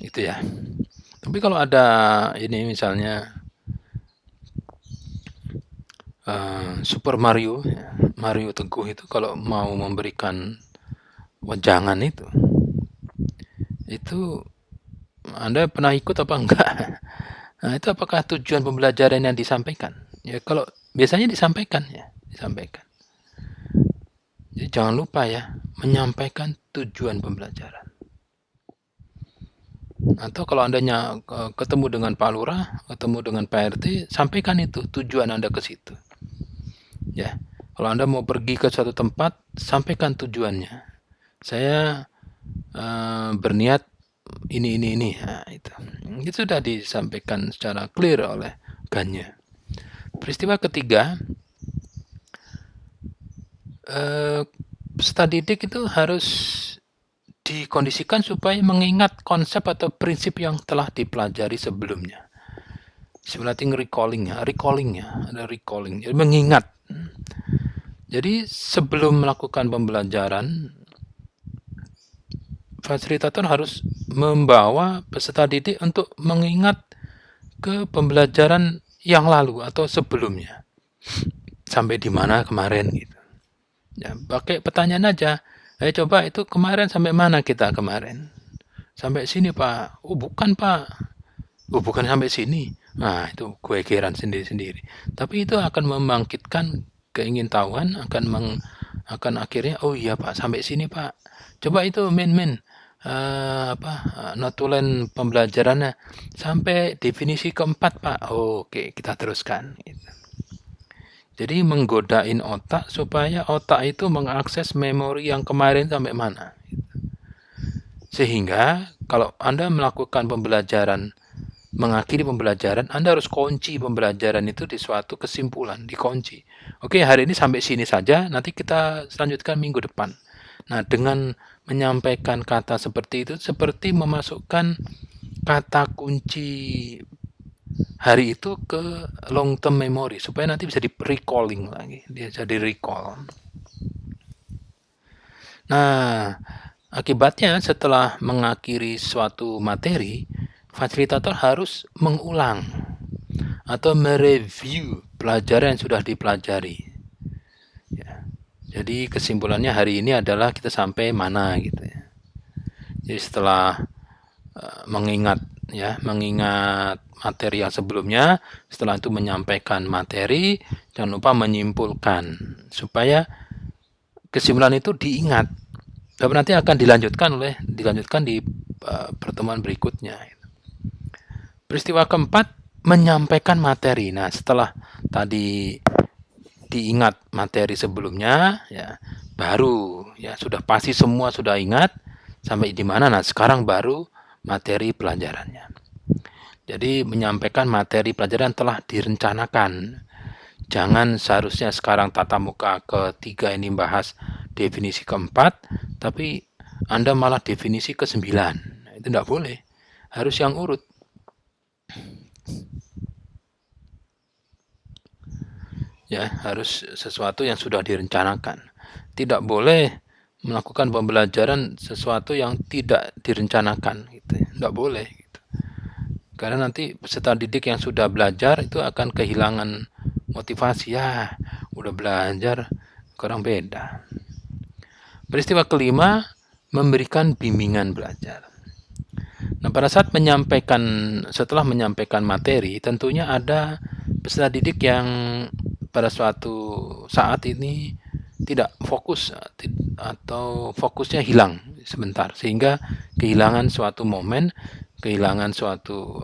Itu ya. Tapi kalau ada ini misalnya Super Mario Teguh itu kalau mau memberikan wejangan itu Anda pernah ikut apa enggak? Nah, itu apakah tujuan pembelajaran yang disampaikan? Ya kalau biasanya disampaikan ya, disampaikan. Jadi jangan lupa ya, menyampaikan tujuan pembelajaran. Atau kalau Anda ketemu dengan Pak Lurah, ketemu dengan Pak RT, sampaikan itu tujuan Anda ke situ. Ya, kalau Anda mau pergi ke suatu tempat, sampaikan tujuannya. Saya berniat ini. Nah, itu sudah disampaikan secara clear oleh Ganye. Peristiwa ketiga, peserta didik itu harus dikondisikan supaya mengingat konsep atau prinsip yang telah dipelajari sebelumnya. Simulating recalling, ada recalling, jadi mengingat. Jadi sebelum melakukan pembelajaran, fasilitator harus membawa peserta didik untuk mengingat ke pembelajaran yang lalu atau sebelumnya. Sampai di mana kemarin gitu. Ya, pakai pertanyaan aja. Coba itu kemarin sampai mana kita kemarin? Sampai sini Pak. Oh bukan Pak. Oh bukan sampai sini. Nah itu gue heran sendiri-sendiri. Tapi itu akan membangkitkan keingintahuan, akan akhirnya oh iya Pak sampai sini Pak. Coba itu min notulen pembelajarannya sampai definisi keempat Pak. Oh, oke kita teruskan. Jadi menggodain otak supaya otak itu mengakses memori yang kemarin sampai mana. Sehingga kalau Anda melakukan pembelajaran, mengakhiri pembelajaran, Anda harus kunci pembelajaran itu di suatu kesimpulan, dikunci. Oke, hari ini sampai sini saja, nanti kita selanjutkan minggu depan. Nah, dengan menyampaikan kata seperti itu, seperti memasukkan kata kunci hari itu ke long term memory, supaya nanti bisa di recalling lagi, dia jadi recall. Nah, akibatnya setelah mengakhiri suatu materi, fasilitator harus mengulang atau mereview pelajaran yang sudah dipelajari. Ya. Jadi kesimpulannya hari ini adalah kita sampai mana gitu ya. Jadi setelah mengingat materi yang sebelumnya, setelah itu menyampaikan materi, jangan lupa menyimpulkan supaya kesimpulan itu diingat. Dan nanti akan dilanjutkan di pertemuan berikutnya. Peristiwa keempat, menyampaikan materi. Nah, setelah tadi diingat materi sebelumnya, ya baru ya sudah pasti semua sudah ingat sampai di mana. Nah, sekarang baru materi pelajarannya. Jadi menyampaikan materi pelajaran telah direncanakan. Jangan seharusnya sekarang tatap muka ketiga ini bahas definisi keempat, tapi Anda malah definisi ke-9. Itu tidak boleh. Harus yang urut. Ya, harus sesuatu yang sudah direncanakan. Tidak boleh melakukan pembelajaran sesuatu yang tidak direncanakan. Gitu. Tidak boleh. Gitu. Karena nanti peserta didik yang sudah belajar itu akan kehilangan motivasi. Ya, udah belajar, kurang beda. Peristiwa kelima, memberikan bimbingan belajar. Nah, pada saat setelah menyampaikan materi, tentunya ada peserta didik yang pada suatu saat ini tidak fokus atau fokusnya hilang sebentar, sehingga kehilangan suatu momen, kehilangan suatu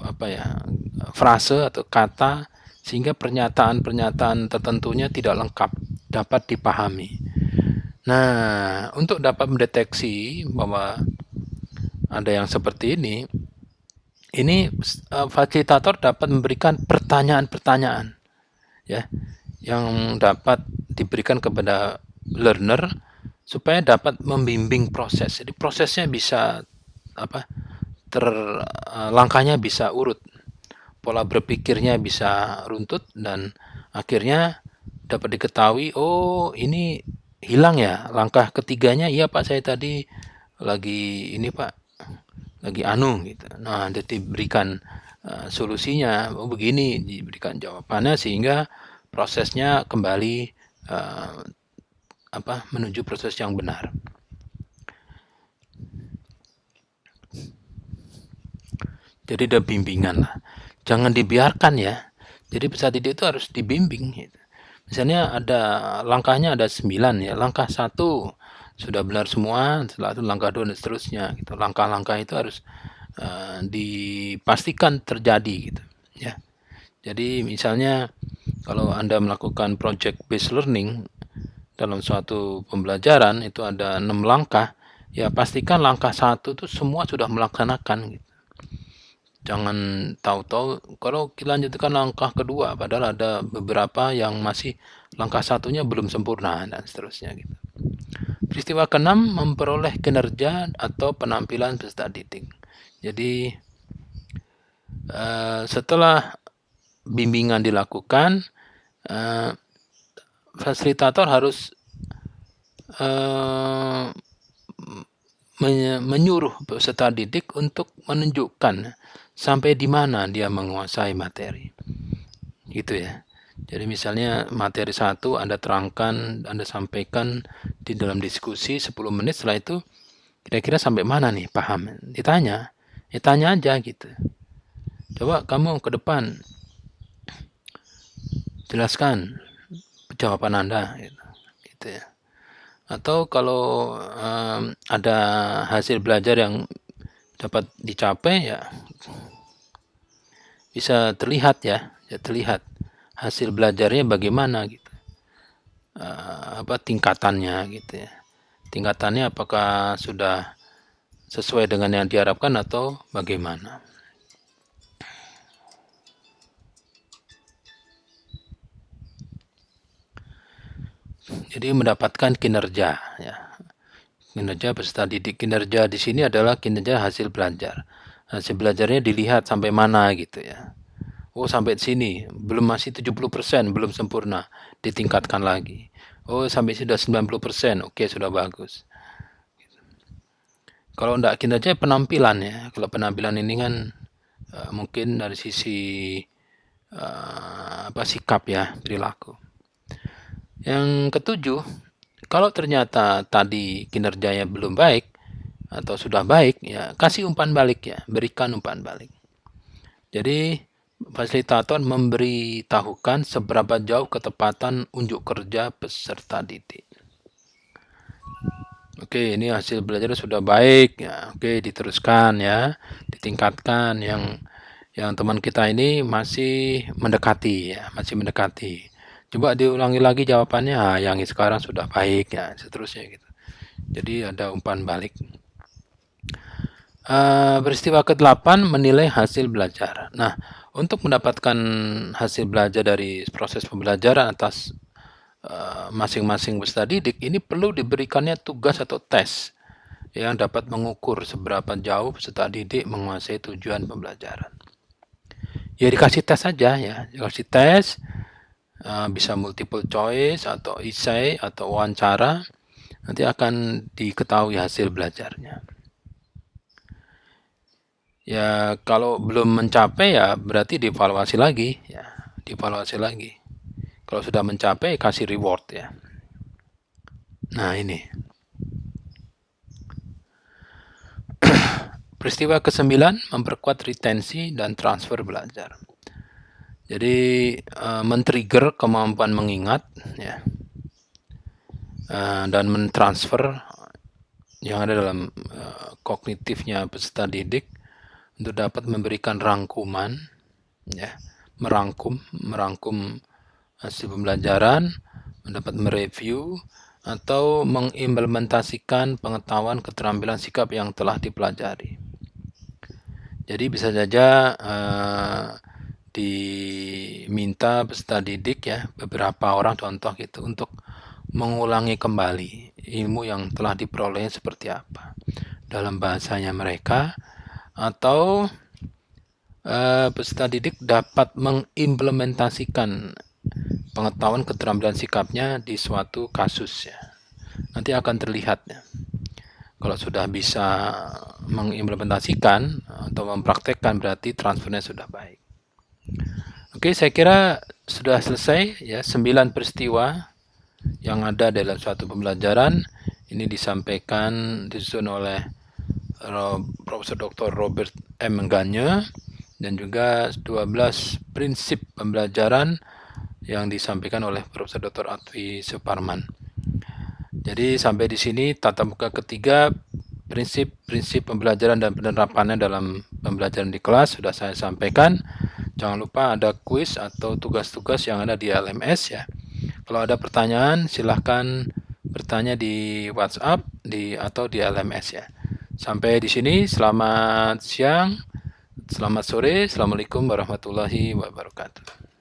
frase atau kata, sehingga pernyataan-pernyataan tertentunya tidak lengkap dapat dipahami. Nah, untuk dapat mendeteksi bahwa ada yang seperti ini fasilitator dapat memberikan pertanyaan-pertanyaan ya yang dapat diberikan kepada learner supaya dapat membimbing proses. Jadi prosesnya bisa langkahnya bisa urut, pola berpikirnya bisa runtut, dan akhirnya dapat diketahui, oh ini hilang ya langkah ketiganya. Iya Pak, saya tadi lagi ini Pak, lagi gitu. Nah, diberikan solusinya, oh begini, diberikan jawabannya sehingga prosesnya kembali menuju proses yang benar. Jadi ada bimbingan lah. Jangan dibiarkan ya. Jadi peserta didik itu harus dibimbing. Gitu. Misalnya ada langkahnya ada 9 ya. Langkah 1 sudah benar semua, setelah itu langkah 2 dan seterusnya. Gitu. Langkah-langkah itu harus dipastikan terjadi gitu. Ya. Jadi misalnya kalau Anda melakukan project based learning dalam suatu pembelajaran itu ada 6 langkah, ya pastikan langkah 1 itu semua sudah melaksanakan gitu. Jangan tahu-tahu kalau lanjutkan langkah kedua padahal ada beberapa yang masih langkah 1-nya belum sempurna dan seterusnya gitu. Peristiwa ke-6, memperoleh kinerja atau penampilan peserta didik. Jadi setelah bimbingan dilakukan, fasilitator harus menyuruh peserta didik untuk menunjukkan sampai di mana dia menguasai materi. Gitu ya. Jadi misalnya materi 1 Anda terangkan, Anda sampaikan di dalam diskusi 10 menit, setelah itu kira-kira sampai mana nih paham? Ditanya, ya tanya aja gitu. Coba kamu ke depan jelaskan jawaban Anda gitu ya. Atau kalau ada hasil belajar yang dapat dicapai, ya bisa terlihat ya terlihat hasil belajarnya bagaimana gitu, tingkatannya gitu ya. Tingkatannya apakah sudah sesuai dengan yang diharapkan atau bagaimana. Jadi mendapatkan kinerja ya. Kinerja peserta didik. Kinerja di sini adalah kinerja hasil belajar. Hasil belajarnya dilihat sampai mana gitu ya. Oh, sampai sini, belum, masih 70%, belum sempurna, ditingkatkan lagi. Oh, sampai sudah 90%, oke, sudah bagus. Kalau enggak kinerja, penampilan ya. Kalau penampilan ini kan mungkin dari sisi sikap ya, perilaku. Yang ketujuh, kalau ternyata tadi kinerjanya belum baik atau sudah baik, ya kasih umpan balik ya, berikan umpan balik. Jadi fasilitator memberitahukan seberapa jauh ketepatan unjuk kerja peserta didik. Oke, ini hasil belajar sudah baik ya. Oke, diteruskan ya, ditingkatkan. Yang teman kita ini masih mendekati ya, masih mendekati. Coba diulangi lagi jawabannya, yang sekarang sudah baik ya, seterusnya gitu. Jadi ada umpan balik. Peristiwa ke-8, menilai hasil belajar. Nah, untuk mendapatkan hasil belajar dari proses pembelajaran atas masing-masing peserta didik, ini perlu diberikannya tugas atau tes yang dapat mengukur seberapa jauh peserta didik menguasai tujuan pembelajaran. Ya dikasih tes saja ya, dikasih tes, bisa multiple choice atau essay atau wawancara, nanti akan diketahui hasil belajarnya. Ya kalau belum mencapai ya berarti dievaluasi lagi ya, dievaluasi lagi. Kalau sudah mencapai kasih reward ya. Nah ini peristiwa ke-9, memperkuat retensi dan transfer belajar. Jadi men-trigger kemampuan mengingat ya, dan mentransfer yang ada dalam kognitifnya peserta didik untuk dapat memberikan rangkuman ya, merangkum hasil pembelajaran, mendapat mereview atau mengimplementasikan pengetahuan keterampilan sikap yang telah dipelajari. Jadi bisa saja diminta peserta didik ya, beberapa orang contoh gitu, untuk mengulangi kembali ilmu yang telah diperoleh seperti apa dalam bahasanya mereka, atau peserta didik dapat mengimplementasikan pengetahuan keterampilan sikapnya di suatu kasus ya. Nanti akan terlihat ya. Kalau sudah bisa mengimplementasikan atau mempraktekkan, berarti transfernya sudah baik. Oke, saya kira sudah selesai ya, 9 peristiwa yang ada dalam suatu pembelajaran. Ini disampaikan, disusun oleh Profesor Dr. Robert M. Gagne, dan juga 12 prinsip pembelajaran yang disampaikan oleh Profesor Dr. Atwi Suparman. Jadi sampai di sini tatap muka ketiga, prinsip-prinsip pembelajaran dan penerapannya dalam pembelajaran di kelas sudah saya sampaikan. Jangan lupa ada kuis atau tugas-tugas yang ada di LMS ya. Kalau ada pertanyaan silahkan bertanya di WhatsApp atau di LMS ya. Sampai di sini, selamat siang, selamat sore, assalamualaikum warahmatullahi wabarakatuh.